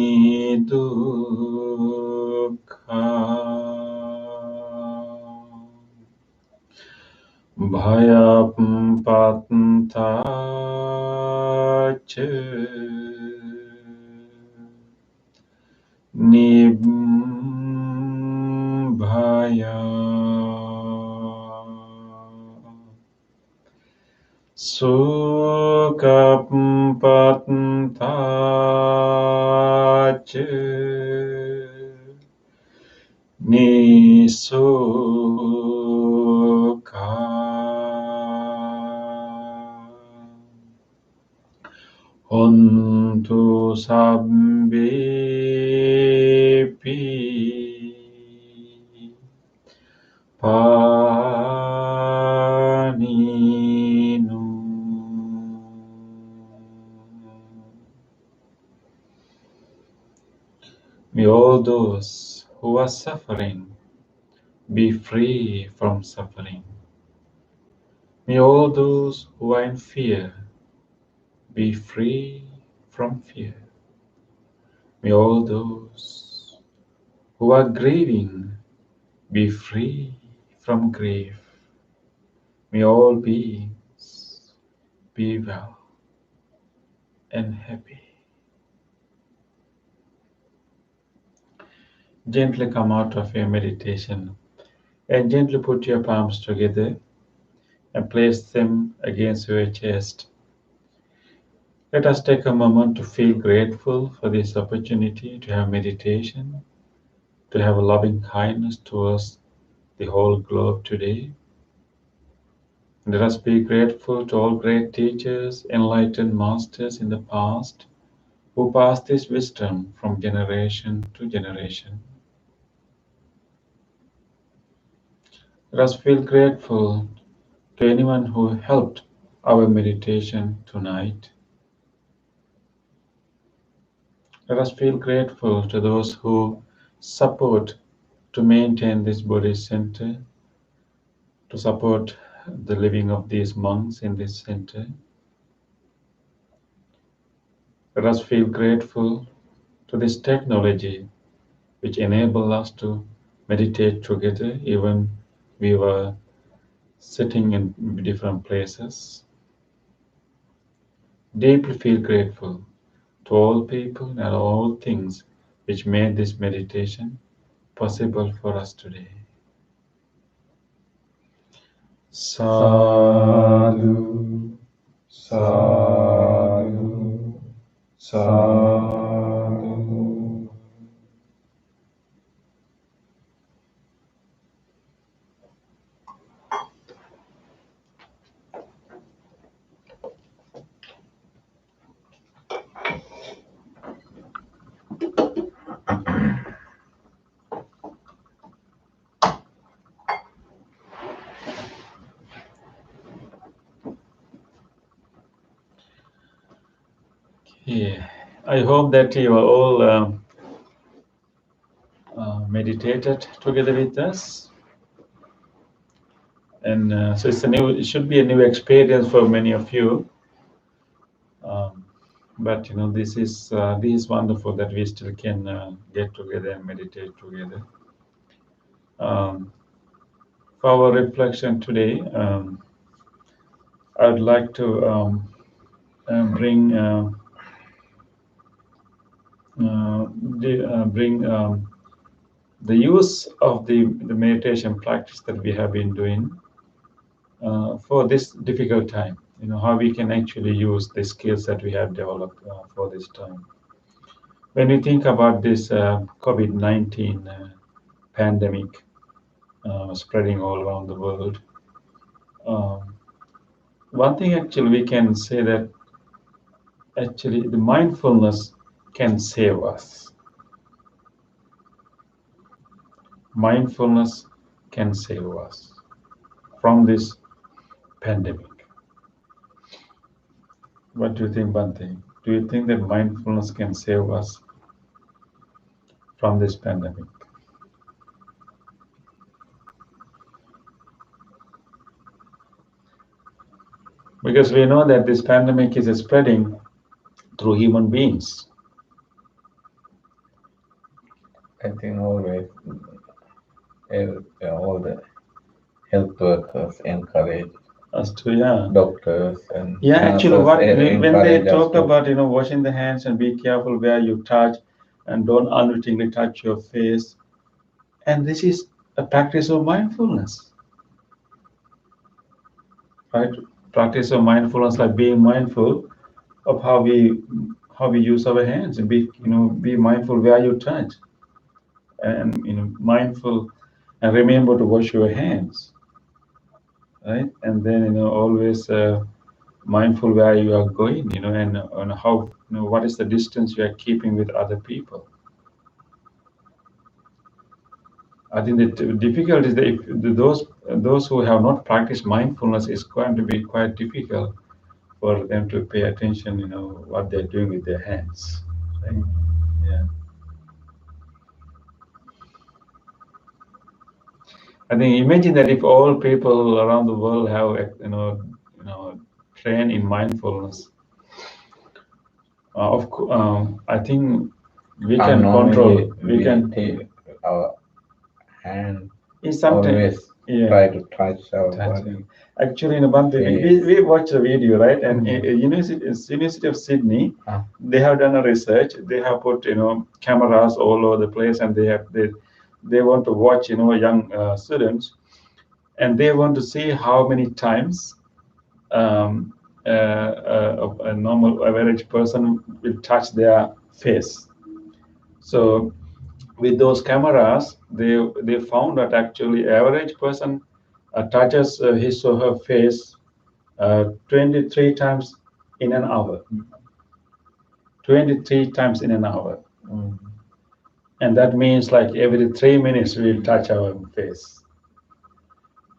Bhayam Patantach Nibbhaya Sukam Patantach Nisukha Hontu Sabbepi Paninu. May all those who are suffering be free from suffering. May all those who are in fear be free from fear. May all those who are grieving be free from grief. May all beings be well and happy. Gently come out of your meditation and gently put your palms together and place them against your chest. Let us take a moment to feel grateful for this opportunity to have meditation, to have a loving kindness towards the whole globe today. Let us be grateful to all great teachers, enlightened masters in the past who passed this wisdom from generation to generation. Let us feel grateful to anyone who helped our meditation tonight. Let us feel grateful to those who support to maintain this Buddhist center, to support the living of these monks in this center. Let us feel grateful to this technology which enabled us to meditate together even we were sitting in different places. Deeply feel grateful to all people and all things which made this meditation possible for us today. Sadhu, sadhu, sadhu. Yeah. I hope that you are all meditated together with us, and so it should be a new experience for many of you. But this is wonderful that we still can get together and meditate together. For our reflection today, I'd like to bring the use of the meditation practice that we have been doing for this difficult time. How we can actually use the skills that we have developed for this time. When we think about this COVID-19 pandemic spreading all around the world, one thing actually we can say that actually the mindfulness can save us. Mindfulness can save us from this pandemic. What do you think, Bante? Do you think that mindfulness can save us from this pandemic? because we know that this pandemic is spreading through human beings. I think always all the health workers encourage Us to, doctors and actually, nurses when they encourage us talk to. about washing the hands and be careful where you touch, and don't unwittingly touch your face, and this is a practice of mindfulness, right? Practice of mindfulness, like being mindful of how we use our hands, and be mindful where you touch, and mindful, and remember to wash your hands, right? And then always mindful where you are going, and on how what is the distance you are keeping with other people. I think the difficult is that if those who have not practiced mindfulness, is going to be quite difficult for them to pay attention, what they're doing with their hands, right? Yeah. I think imagine that if all people around the world have trained in mindfulness, I think we can control. We can take our hand It's sometimes, always try to touch our body. Actually, in one thing, we watched a video, right? And University of Sydney, they have done a research. They have put cameras all over the place, and they want to watch young students, and they want to see how many times a normal average person will touch their face. So with those cameras, they found that actually average person touches his or her face 23 times in an hour. 23 times in an hour. And that means like every 3 minutes we'll touch our face.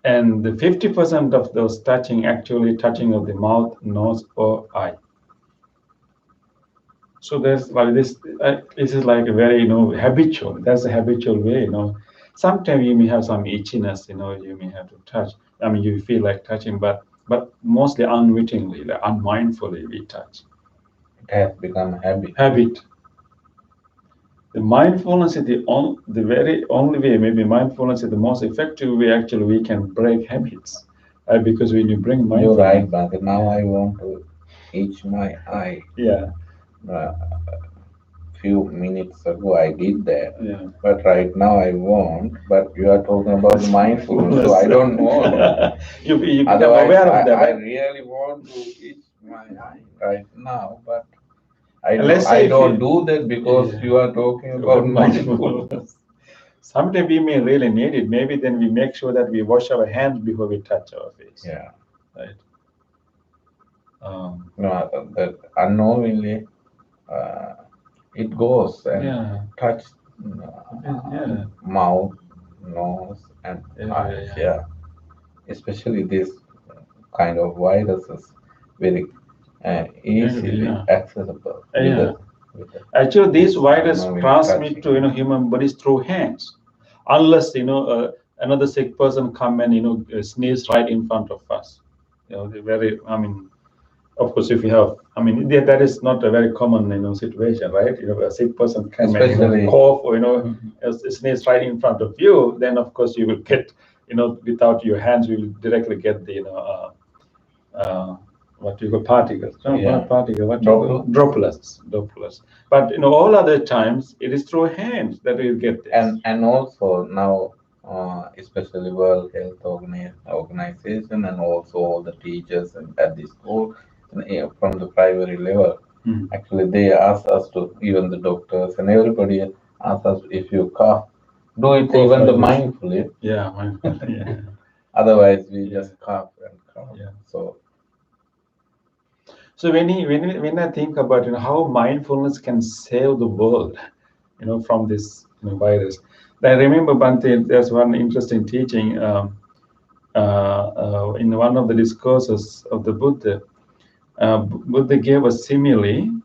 And the 50% of those touching actually touching of the mouth, nose, or eye. So there's like this. This is like a very habitual. That's a habitual way. Sometimes you may have some itchiness. You may have to touch. I mean, you feel like touching, but mostly unwittingly, like unmindfully, we touch. It has become habit. Habit. The mindfulness is the very only way. Maybe mindfulness is the most effective way. Actually, we can break habits, because when you bring mindfulness. You're right, but now I want to itch my eye. Yeah. Few minutes ago I did that, but right now I won't. But you are talking about mindfulness, so I don't want. you become Otherwise, aware of that. I really want to itch my eye right now, but I don't do that because you are talking about mindfulness. Sometimes we may really need it. Maybe then we make sure that we wash our hands before we touch our face. Yeah. Right. That unknowingly it goes and touch mouth, nose, and eyes. Yeah. Especially this kind of viruses, very easily accessible. Actually, these viruses transmit to human bodies through hands, unless another sick person come and sneeze right in front of us. Of course, if you have, that is not a very common situation, right? A sick person can cough or sneeze right in front of you. Then of course you will get, without your hands, you will directly get the what you call particles. No, not particles. What droplets. But all other times it is through hands that we get this. And also now, especially World Health Organization and also all the teachers at the school from the primary level, actually they ask us to, even the doctors and everybody asks us, if you cough, do it even the mindfully. Yeah, mindfully. Yeah. Otherwise, we just cough and cough. Yeah. So when I think about how mindfulness can save the world, from this virus, I remember Bhante, there's one interesting teaching in one of the discourses of the Buddha. Buddha gave a simile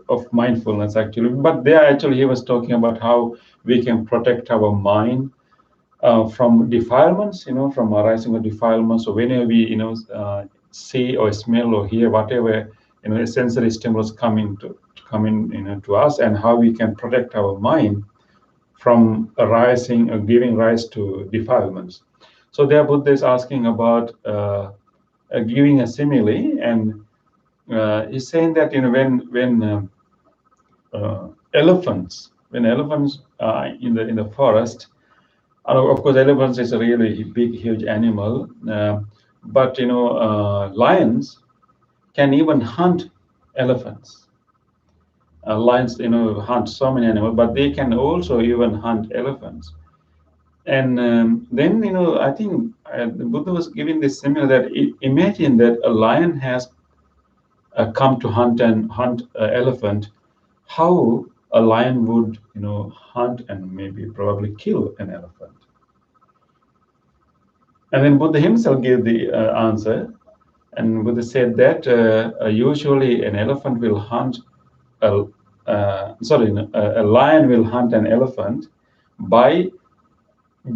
of mindfulness actually, but there actually he was talking about how we can protect our mind from defilements, from arising of defilements. So whenever we, see or smell or hear whatever, sensory stimulus coming to us, and how we can protect our mind from arising or giving rise to defilements. So there Buddha is asking about giving a simile, and he's saying that when elephants are in the forest, of course elephants is a really big, huge animal, but lions can even hunt elephants. Lions, hunt so many animals, but they can also even hunt elephants. And then, I think the Buddha was giving this similar that imagine that a lion has come to hunt an elephant. How a lion would, hunt and maybe probably kill an elephant. And then Buddha himself gave the answer, and Buddha said that usually an elephant will hunt a lion will hunt an elephant by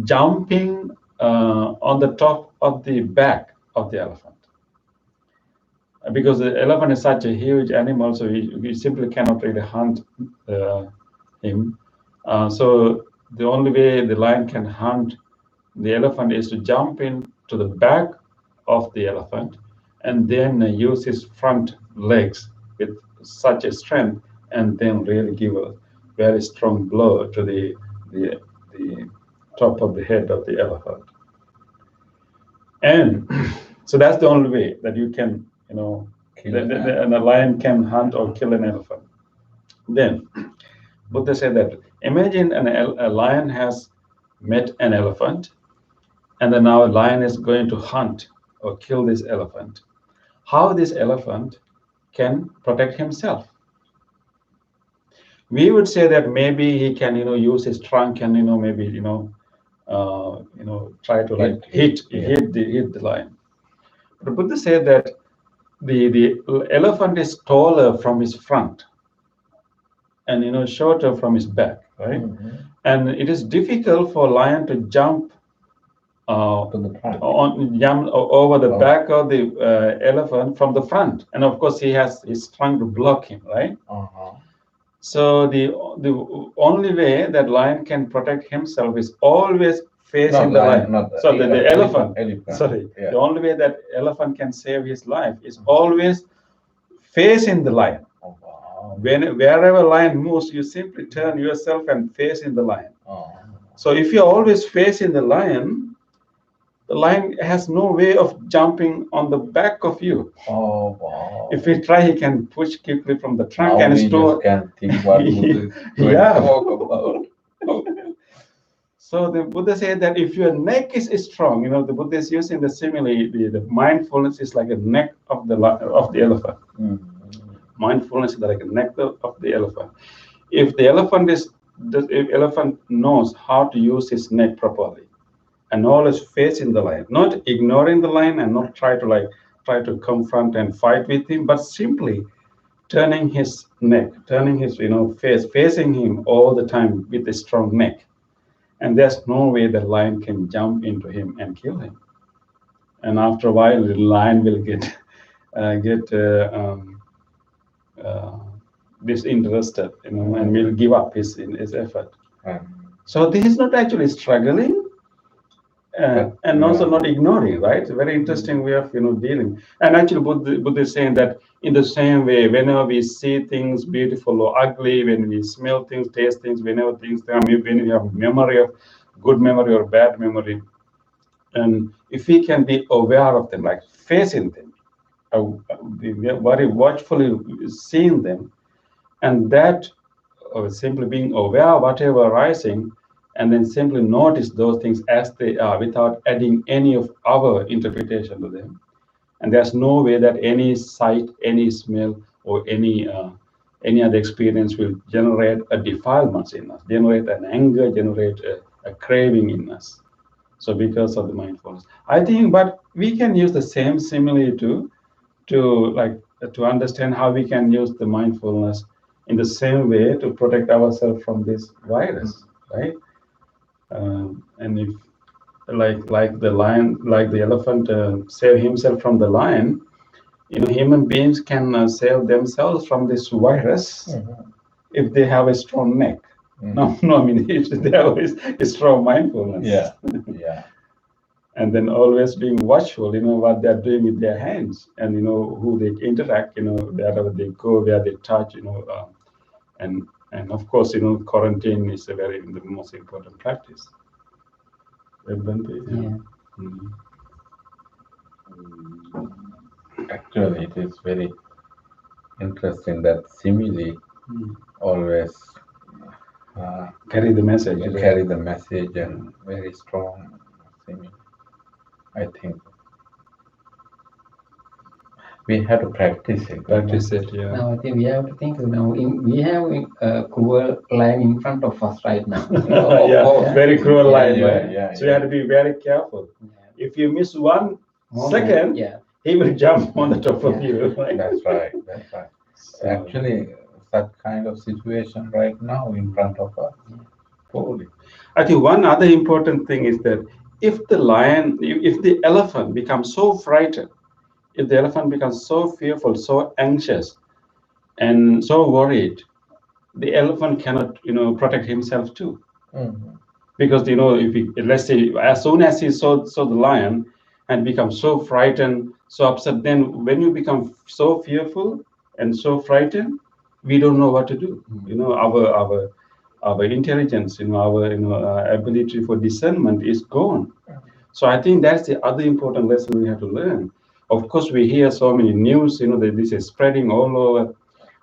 jumping on the top of the back of the elephant. Because the elephant is such a huge animal, so we simply cannot really hunt him. So the only way the lion can hunt the elephant is to jump into the back of the elephant and then use his front legs with such a strength, and then really give a very strong blow to the top of the head of the elephant. And so that's the only way that you can, the lion can hunt or kill an elephant. Then Buddha said that imagine a lion has met an elephant, and then now a lion is going to hunt or kill this elephant. How this elephant can protect himself? We would say that maybe he can, use his trunk and, maybe, try to hit the lion. But Buddha said that the elephant is taller from his front and, shorter from his back, right? Mm-hmm. And it is difficult for a lion to jump over the back of the elephant from the front, and of course he has his trunk to block him, right? Uh-huh. So the only way that lion can protect himself is always facing the lion. The elephant. Sorry, yeah. The only way that elephant can save his life is always facing the lion. Oh, wow. Wherever lion moves, you simply turn yourself and face in the lion. Oh. So if you're always facing the lion has no way of jumping on the back of you. Oh, wow. If he try, he can push quickly from the trunk now and we just can't think what Buddha is talk about. So the Buddha said that if your neck is strong, the Buddha is using the simile, the mindfulness is like a neck of the elephant. Mm-hmm. Mindfulness is like a neck of the elephant. If the elephant knows how to use his neck properly, and always facing the lion, not ignoring the lion and not try to confront and fight with him, but simply turning his neck, turning his face, facing him all the time with a strong neck. And there's no way the lion can jump into him and kill him. And after a while, the lion will get disinterested, and will give up his effort. So this is not actually struggling. And also not ignoring, right? It's a very interesting way of dealing. And actually, Buddha is saying that in the same way, whenever we see things beautiful or ugly, when we smell things, taste things, whenever things, when we have good memory or bad memory, and if we can be aware of them, like facing them, be very watchfully seeing them, and that simply being aware of whatever arising, and then simply notice those things as they are without adding any of our interpretation to them. And there's no way that any sight, any smell, or any other experience will generate a defilement in us, generate an anger, generate a craving in us. So because of the mindfulness, I think, but we can use the same simile to understand how we can use the mindfulness in the same way to protect ourselves from this virus, right? And like the lion, like the elephant save himself from the lion. Human beings can save themselves from this virus if they have a strong neck. No, I mean if they have a strong mindfulness. Yeah. And then always being watchful, what they're doing with their hands, and who they interact, wherever they go, where they touch, and of course, quarantine is the most important practice. Yeah. Actually, it is very interesting that simile always Carry the message. carry the message and very strong simile. I think we have to practice it. Practice it, yeah. Now I think we have to think. We have a cruel lion in front of us right now. Yeah, very cruel line, yeah, right? yeah, So you have to be very careful. Yeah. If you miss 1 second, Yeah. he will jump on the top of you. Right? That's right. That's right. Actually, that kind of situation right now in front of us. Totally. I think one other important thing is that if the elephant becomes so frightened, if the elephant becomes so fearful, so anxious, and so worried, the elephant cannot, protect himself too. Because let's say, as soon as he saw the lion and becomes so frightened, so upset, then when you become so fearful and so frightened, we don't know what to do. Our intelligence, our ability for discernment is gone. So I think that's the other important lesson we have to learn. Of course, we hear so many news, that this is spreading all over.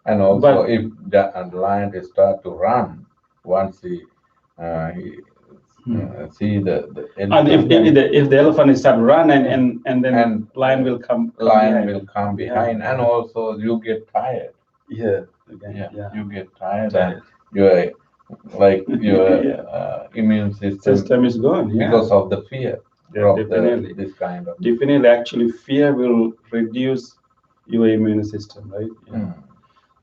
And also, if the lion start to run, once he see the And if the elephant start run and then lion will come. Behind, and also you get tired. Yeah. You get tired, and your immune system is gone, because of the fear. Definitely. This kind of Definitely, actually, fear will reduce your immune system, right? Yeah.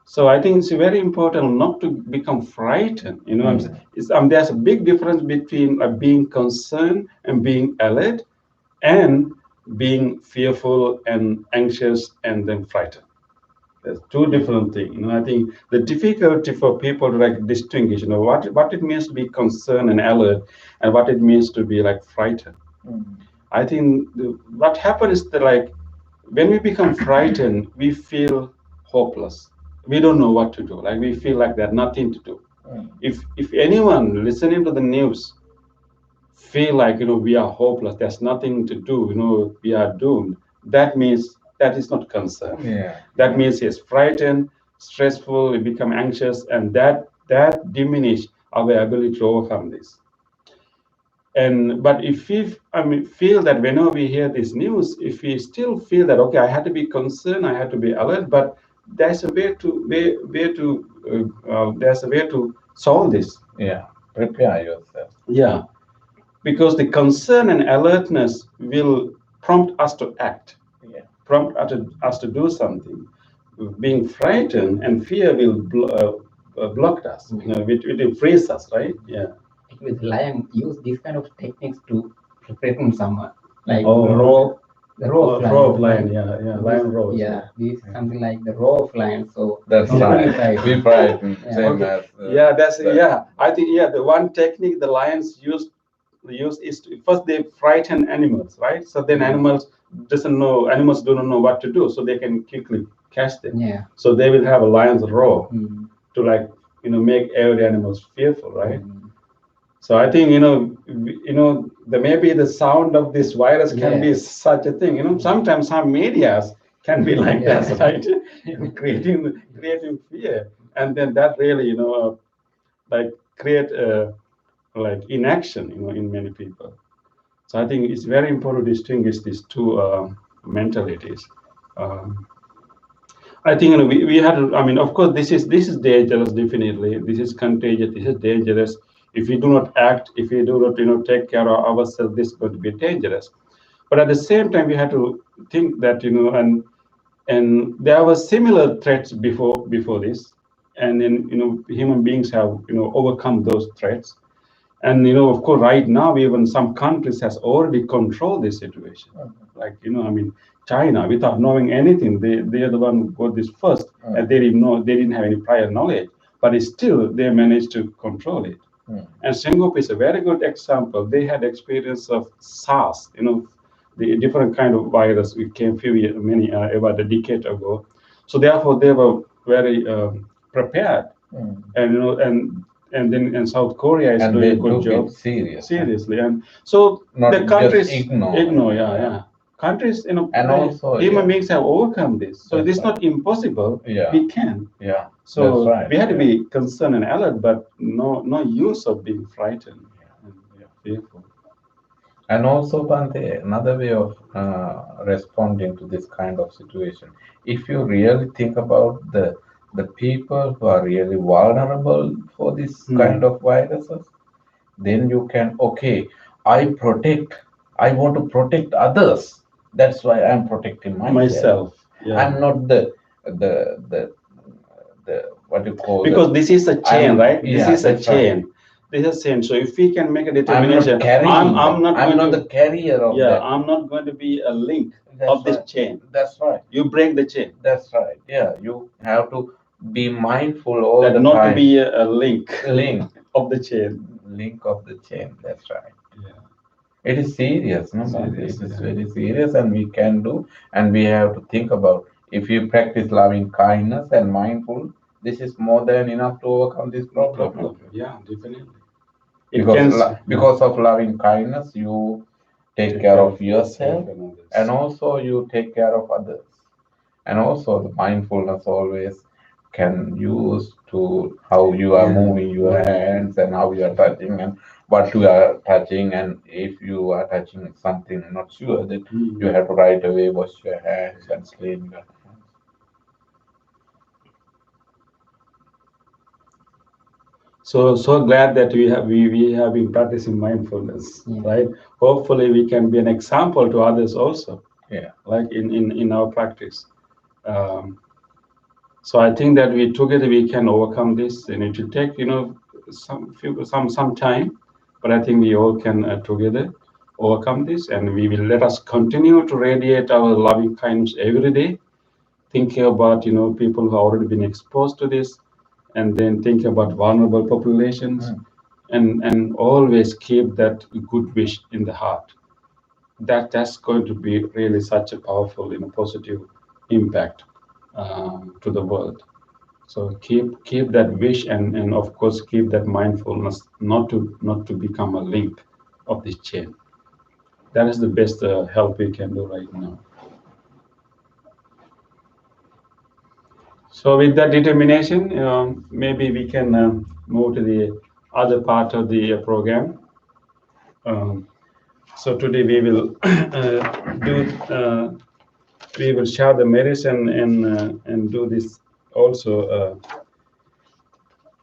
So I think it's very important not to become frightened. There's a big difference between being concerned and being alert, and being fearful and anxious and then frightened. There's two different things. I think the difficulty for people to distinguish, what it means to be concerned and alert, and what it means to be frightened. I think what happens is that when we become frightened, we feel hopeless. We don't know what to do. We feel like there's nothing to do. If anyone listening to the news feel like we are hopeless, there's nothing to do, we are doomed, that means that is not concern. That means he's frightened, stressful, he become anxious, and that diminish our ability to overcome this. But if we feel that whenever we hear this news, if we still feel that okay, I had to be concerned, I had to be alert, but there's a way to solve this. Prepare yourself. Because the concern and alertness will prompt us to act, prompt us to do something. Being frightened and fear will block us. It will freeze us, right? With lion, use these kind of techniques to threaten someone, like the roar of lion. Lion roars. This is something like the roar of lion. So that's right. We frighten. I think the one technique the lions use is first they frighten animals, right? So then animals do not know what to do, so they can quickly catch them. So they will have a lion's roar to make every animals fearful, right? So I think maybe the sound of this virus can be such a thing. Sometimes some medias can be like that, right? creating fear, and then that really create inaction in many people. So I think it's very important to distinguish these two mentalities. I think we had. Of course, this is dangerous. Definitely, this is contagious. This is dangerous. If we do not act, if we do not take care of ourselves, this is going to be dangerous. But at the same time, we have to think that and there were similar threats before this, and then human beings have overcome those threats. And of course, right now, even some countries has already controlled this situation. Like I mean, China, without knowing anything, they are the one who got this first, and they didn't know, they didn't have any prior knowledge, but it's still they managed to control it. And Singapore is a very good example. They had experience of SARS, the different kind of virus which came about a decade ago. So therefore, they were very prepared, and then South Korea is And doing they a good took job it seriously. and so Not the just countries ignore. yeah. Countries, And they- also, human beings have overcome this, so That's it's right. not impossible. Yeah. We can. Yeah. So That's right. we had to be concerned and alert, but no use of being frightened and fearful. And also, Bante, another way of responding to this kind of situation, if you really think about the people who are really vulnerable for this kind of viruses, then you can, okay, I want to protect others. That's why I'm protecting myself. Yeah. I'm not the the what you call Because this is a chain, right? Yeah, This is a that's right. chain. This is a chain. So if we can make a I'm determination, not carrying. I'm not I'm going not to, the carrier of yeah, that. I'm not going to be a link That's of this right. chain. That's right. You break the chain. That's right. Yeah, you have to be mindful all That the not to time. be a link Link of the chain. Link of the chain. That's right. Yeah. It is serious, no? Serious, It is yeah. very serious, and we can do, and we have to think about if you practice loving kindness and mindful, this is more than enough to overcome this problem. Yeah, definitely. Because of loving kindness, you take care of yourself, and also you take care of others. And also the mindfulness always can use to how you are moving your hands and how you are touching and what you are touching, and if you are touching something not sure, then you have to right away wash your hands and clean your hands. So glad that we have been practicing mindfulness, right? Hopefully we can be an example to others also. Yeah. Like in our practice. So I think that we together we can overcome this, and it will take some time, but I think we all can together overcome this, and we will let us continue to radiate our loving kindness every day, thinking about people who have already been exposed to this, and then think about vulnerable populations, and always keep that good wish in the heart. That's going to be really such a powerful, positive impact to the world. So keep that wish, and of course keep that mindfulness, not to become a link of this chain. That is the best help we can do right now. So with that determination, maybe we can move to the other part of the program. So today we will we will share the merits and do this also.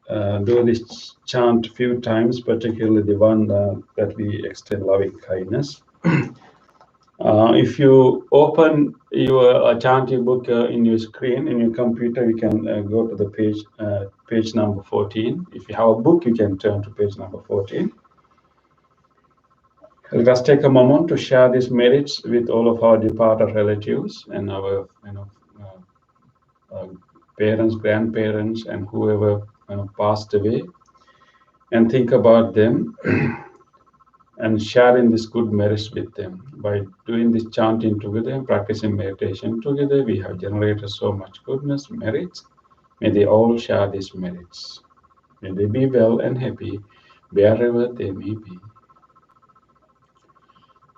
Do this chant a few times, particularly the one that we extend loving kindness. If you open your chanting book in your screen, in your computer, you can go to the page number 14. If you have a book, you can turn to page number 14. Let us take a moment to share these merits with all of our departed relatives and our parents, grandparents, and whoever passed away, and think about them and sharing this good merits with them. By doing this chanting together and practicing meditation together, we have generated so much goodness, merits. May they all share these merits. May they be well and happy wherever they may be.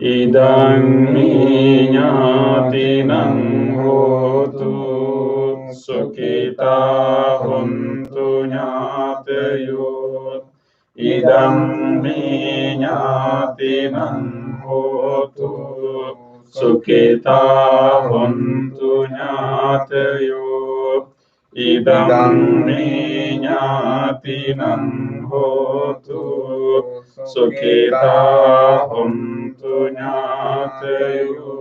Idang minyatinang hotu sukita hontu nyatayut. Idang minyatinang hotu sukita hontu nyatayut. Idang minyatinang hotu sukita hontu nyatayut.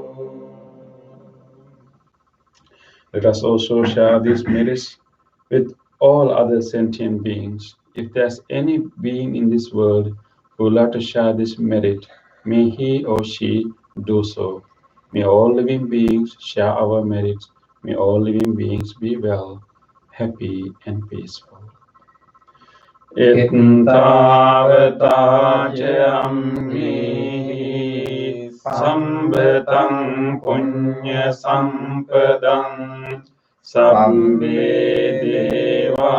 Let us also share these merits with all other sentient beings. If there's any being in this world who would like to share this merit, may he or she do so. May all living beings share our merits. May all living beings be well, happy, and peaceful. Ittavatacaammihi sambetam punya sampadam sabbe deva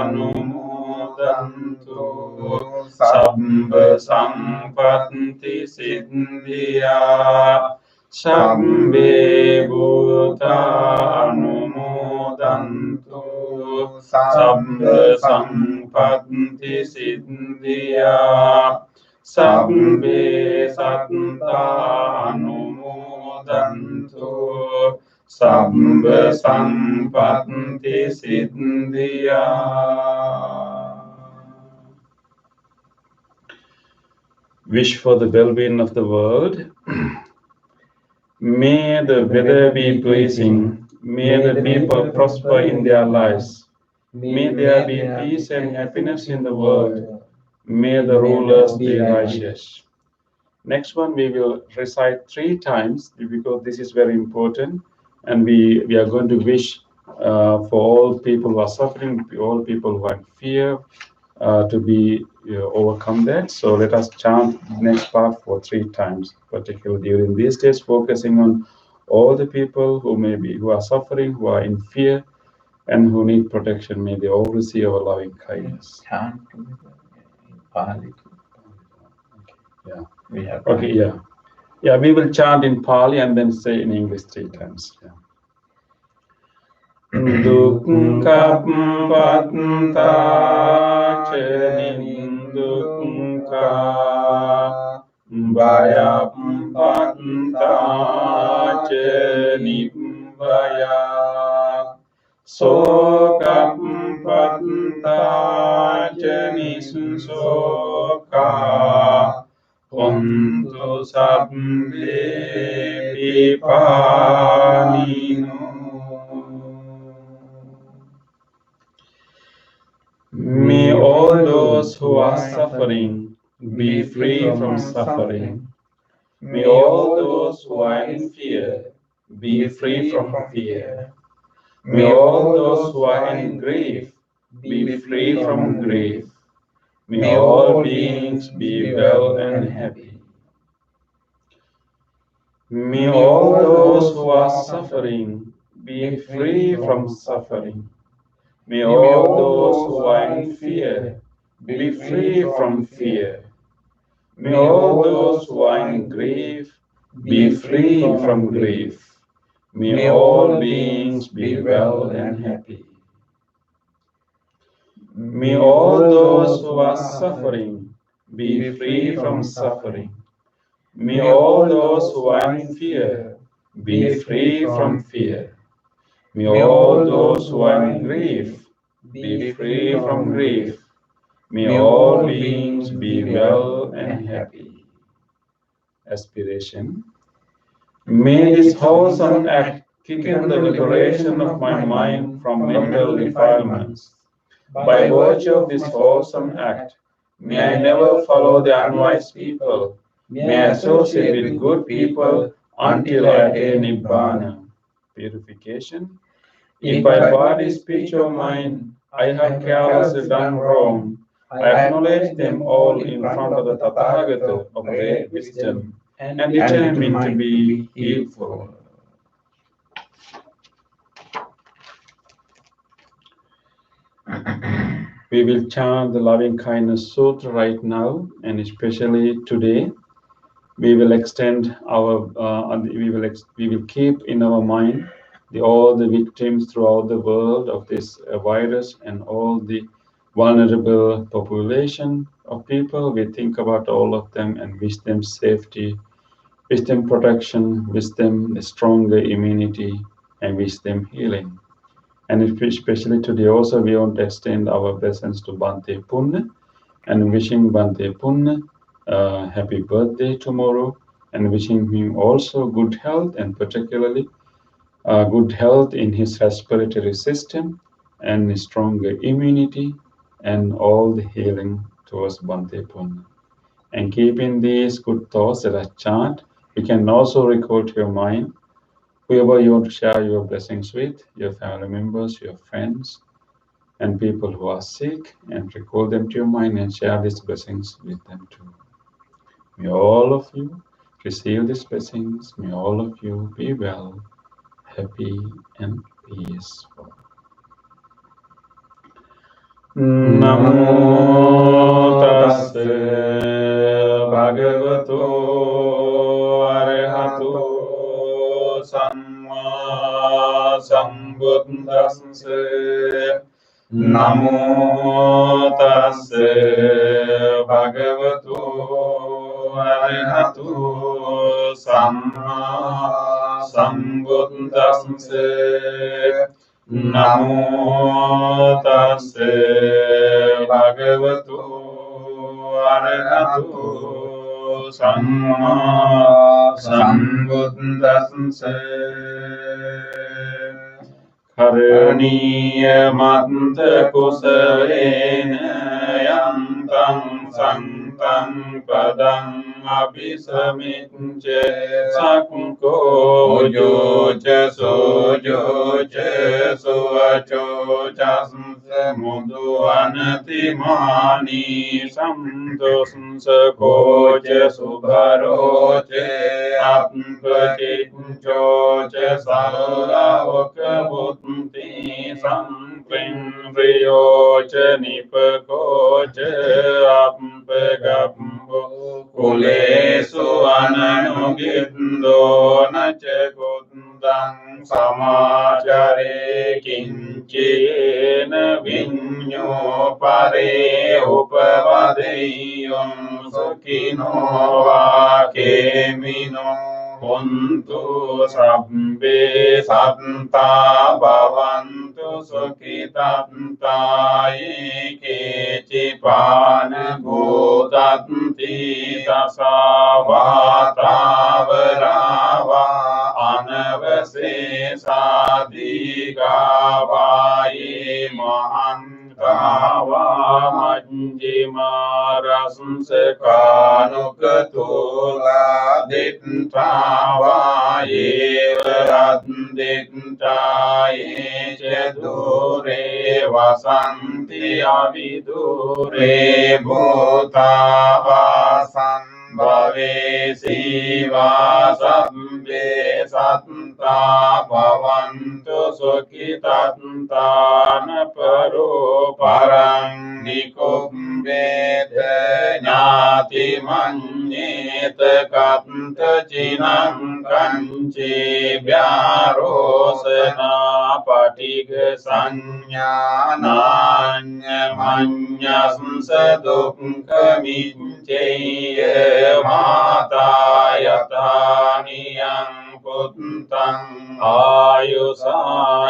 anumodantu sabba sampatti siddhya sabbe bhuta anumodantu sabba sampatti siddhya sabbe satta anumodantu sabba sampatti siddhya. Wish for the well-being of the world. May the weather be pleasing. May the people prosper in their lives. May there be peace and happiness in the world. May the rulers be righteous. Next one we will recite 3 times because this is very important, and we are going to wish for all people who are suffering, all people who are in fear, to be overcome that. So let us chant the next part for 3 times, particularly during these days, focusing on all the people who are suffering, who are in fear, and who need protection. May they all receive our loving kindness. Chant together in Pali. Yeah. We have Okay. Yeah. Yeah. We will chant in Pali and then say in English 3 times. Yeah. Dukkam patta nindukka bhayam patta nibbaya sokam patta nisoka hontu sabbe pipanino. May all those who are suffering be free from suffering. May all those who are in fear be free from fear. May all those who are in grief be free from grief. May all beings be well and happy. May all those who are suffering be free from suffering. May all those who are in fear be free from fear. May all those who are in grief be free from grief. May all beings be well and happy. May all those who are suffering be free from suffering. May all those who are in fear be free from fear. May all those who are in grief be free from grief. May all beings be well and happy. Aspiration. May this wholesome act quicken the liberation of my mind from mental defilements. By virtue of this wholesome act, may I never follow the unwise people. May I associate with good people until I attain Nibbana. Purification. If by body, speech, or mind I have carelessly done wrong, I acknowledge them all in front of the Tathagata of great wisdom and determine to be heedful. We will chant the Loving Kindness Sutra right now, and especially today. We will extend our, we will keep in our mind all the victims throughout the world of this virus and all the vulnerable population of people. We think about all of them and wish them safety, wish them protection, wish them a stronger immunity, and wish them healing. And especially today also we want to extend our blessings to Bhante Punna and wishing Bhante Punna happy birthday tomorrow, and wishing him also good health, and particularly good health in his respiratory system and stronger immunity and all the healing towards Bhante Punna. And keeping these good thoughts that I chant, you can also recall to your mind whoever you want to share your blessings with, your family members, your friends, and people who are sick, and recall them to your mind and share these blessings with them too. May all of you receive these blessings. May all of you be well, happy, and peaceful. Namo tassa bhagavato arahato samma sambuddhassa. Namo tassa bhagavato arahato samma sambuddhassa. Namo tassa bhagavato arahato samma sambuddhassa. Karaniya manta kusalena yantam santam padam abhisamicce sakko jocha sojocha suvacho chasmse mudu anatimani samdosnsa kocha subharoche apmpaciccocha salavokabhuti samprimriyocha nipakocha appagabbo kulesu ananugindo nacha kundang samacare kinchena vinyo pare upavadeyam sukhino vakemino hontu sabbe satta bhavantu sukhitanta ekechipana bhutanti tasavatavarava anavasesadhigavaye mahantava majjimarasnsakanukatula dittavaye raddittaye chedure vasanti avidure bhutavasan bhave siva sabbe satta bhavantu sukhitantana paro parang nikumbete nyati manyeta katta cinang kanci vyarosana patiga sanyana manyasnsa dukkhamicceya mata yataniyang puttang ayusa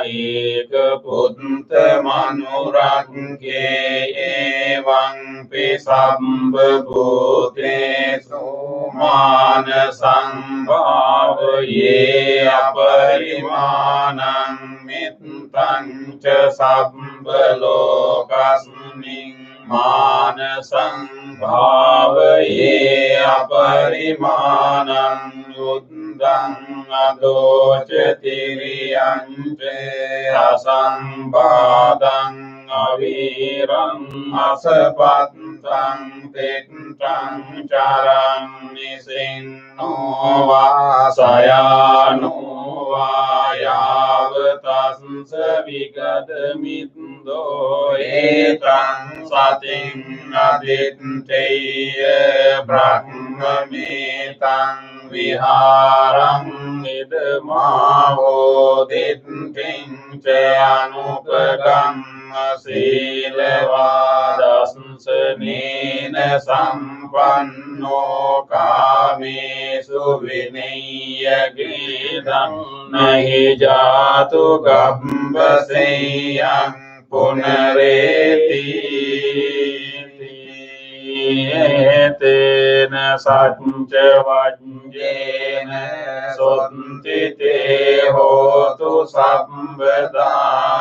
eka putta manuragge evang pisambha bhutesu manasang bhavaye aparimanang mittang ca sabbha lokasmin manasang bhavaye aparimanang uddang adocetiriyanche asambadang avirang asapatang tittang carang nisinno vasayano vayavatasa vigadamindo etang sating aditteya brahmamitang viharang idamavo ditting ce anupagamma silevadasansanena sampanno kamesu vinaya gridam nahi jatu gambaseyang punareti etena satcha vajjena sottite hotu sabbada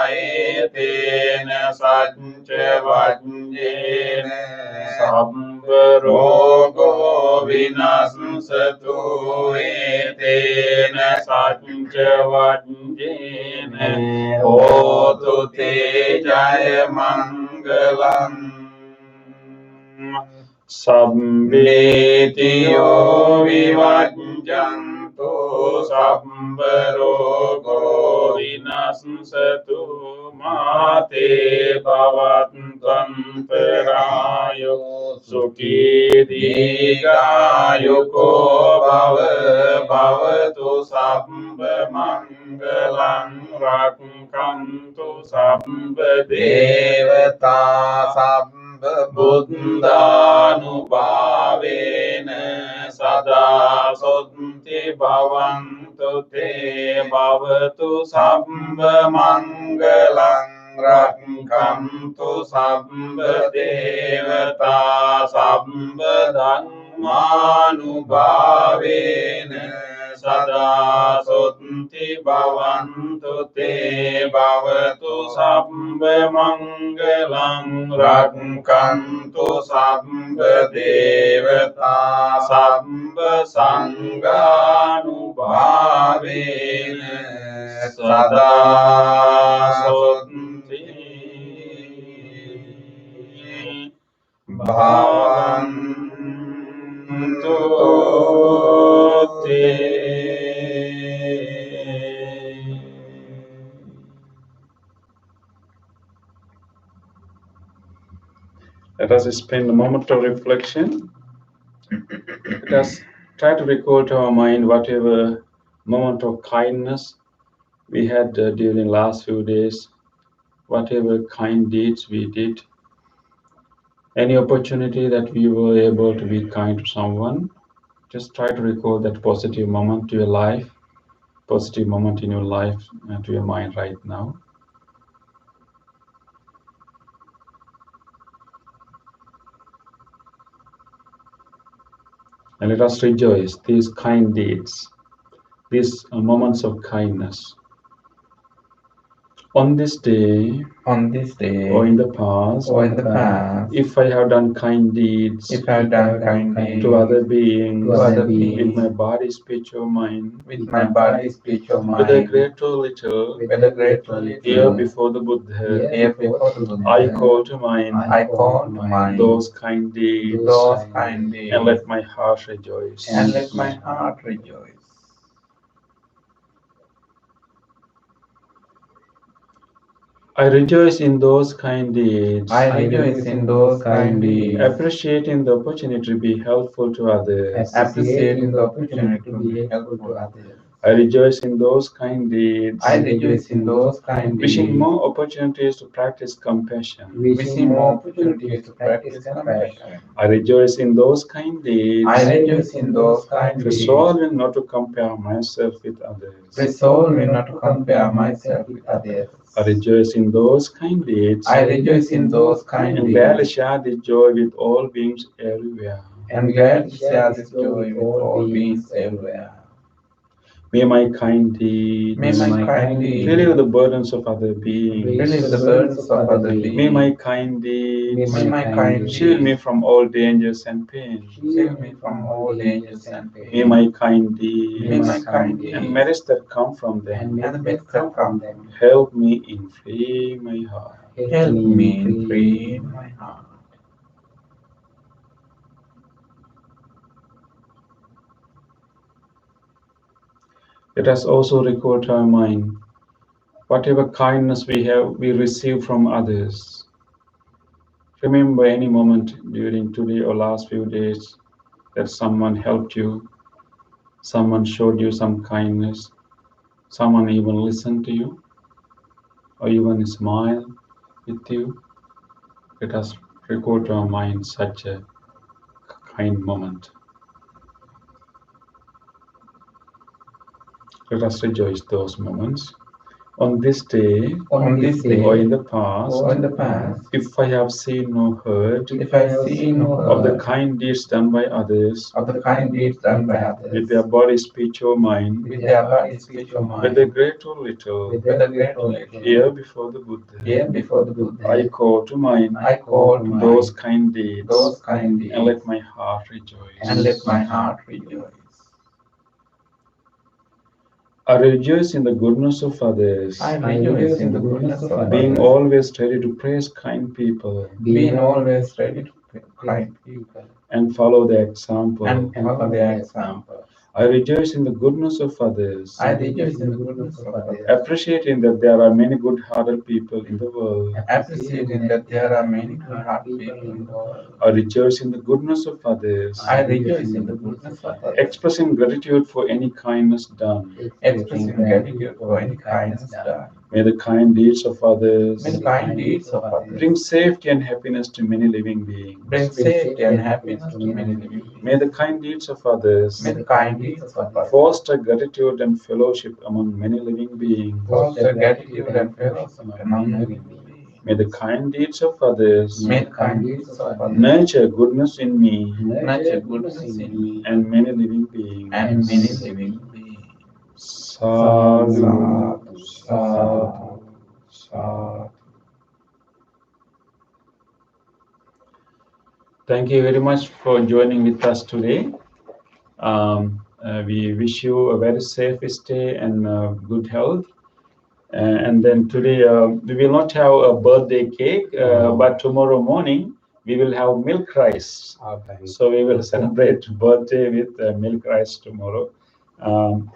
etena satcha vajjena sabbarogo විනස්සතු ඒතේන සච්ච වජ්ජේන හෝතු තේ ජය මංගලං සම්බේතියෝ විවජ්ජන්තු සම්බ රෝගෝ විනස්සතු මාතේ භවන්තන්තරායෝ සුඛී දීඝායුකෝ භව භවතු සම්බ මංගලං රක්ඛන්තු සම්බ දේවතා සම්බ බුද්ධානුභාවේන සදා සොත්ති භවන්තු තේ භවතු සම්බ මංගලං රක්ඛන්තු සම්බ දේවතා සම්බ ධම්මානුභාවේන සදා සොත්ති භවන්තු තේ භවතු සම්බ මංගලං රක්ඛන්තු සම්බ දේවතා සම්බ සංඝානුභාවේන සදා සොත්ති භවන්තු තේ. Let us spend a moment of reflection. Let us try to recall to our mind whatever moment of kindness we had during last few days, whatever kind deeds we did, any opportunity that we were able to be kind to someone. Just try to recall that positive moment to your life, positive moment in your life and to your mind right now. And let us rejoice these kind deeds, these moments of kindness. On this day, or in the past, if I have done kind deeds, to other beings, with my body, speech, or mind, whether great or little, here before the Buddha, I call to mind those kind deeds, and let my heart rejoice. I rejoice in those kind deeds, appreciating the opportunity to be helpful to others. I rejoice in those kind deeds, wishing more opportunities to practice compassion. I rejoice in those kind deeds, resolving not to compare myself with others. I rejoice in those kind deeds, and gladly share this joy with all beings everywhere. May my kind deeds relieve the burdens of other beings. May my kind deeds shield me from all dangers and pain. May my kind deeds and merits that come from them help me in free my heart. Let us also recall to our mind whatever kindness we receive from others. Remember any moment during today or last few days that someone helped you, someone showed you some kindness, someone even listened to you, or even smiled with you. Let us recall to our mind such a kind moment. Let us rejoice those moments On this day, on this day, or in the past, or in the past, if I have seen or heard if I see no of the kind deeds done by others, of the kind deeds done by with others, their body, speech, or mind, with their body, speech, or mind, whether great or little, whether great or little, here before the Buddha, here before the Buddha, I call to mind I call to those mind kind deeds, those kind deeds, and let my heart rejoice. and let my heart rejoice. I rejoice in the goodness of others, I rejoice in the goodness of being others, always ready to praise kind people being always ready to kind people, and follow their example. and follow their example. I rejoice in the goodness of others, I rejoice in the goodness of others, appreciating that there are many good-hearted people in the world. appreciating that there are many good-hearted people in the world. I rejoice in the goodness of others, I rejoice in the goodness of others, expressing gratitude for any kindness done. expressing gratitude for any kindness done. May the kind deeds of others May the kind deeds of others bring safety and happiness to many living beings. bring safety and happiness to many living beings. May the kind deeds of others May the kind deeds of others foster gratitude and fellowship among many living beings. foster gratitude and fellowship among many living beings. May the kind deeds of others May the kind deeds of others nurture goodness in me nurture goodness in me and many living beings. and many living beings. Sadhu, sadhu, sadhu. Thank you very much for joining with us today. We wish you a very safe stay and good health. And then today we will not have a birthday cake, but tomorrow morning we will have milk rice. Okay. So we will celebrate birthday with milk rice tomorrow.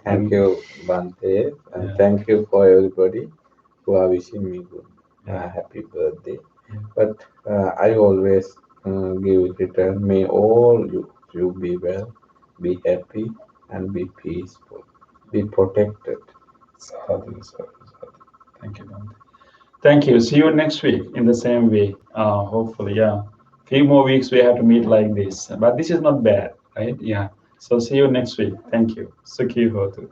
Thank you, Bante, and Yeah. thank you for everybody who are wishing me good happy birthday. But I always give return. May all you be well, be happy, and be peaceful, be protected. Sadhu, sadhu, sadhu. Thank you, Bhante. Thank you. See you next week in the same way. Hopefully, yeah. Few more weeks we have to meet like this, but this is not bad, right? Yeah. So see you next week. Thank you. Sukhi Hotu.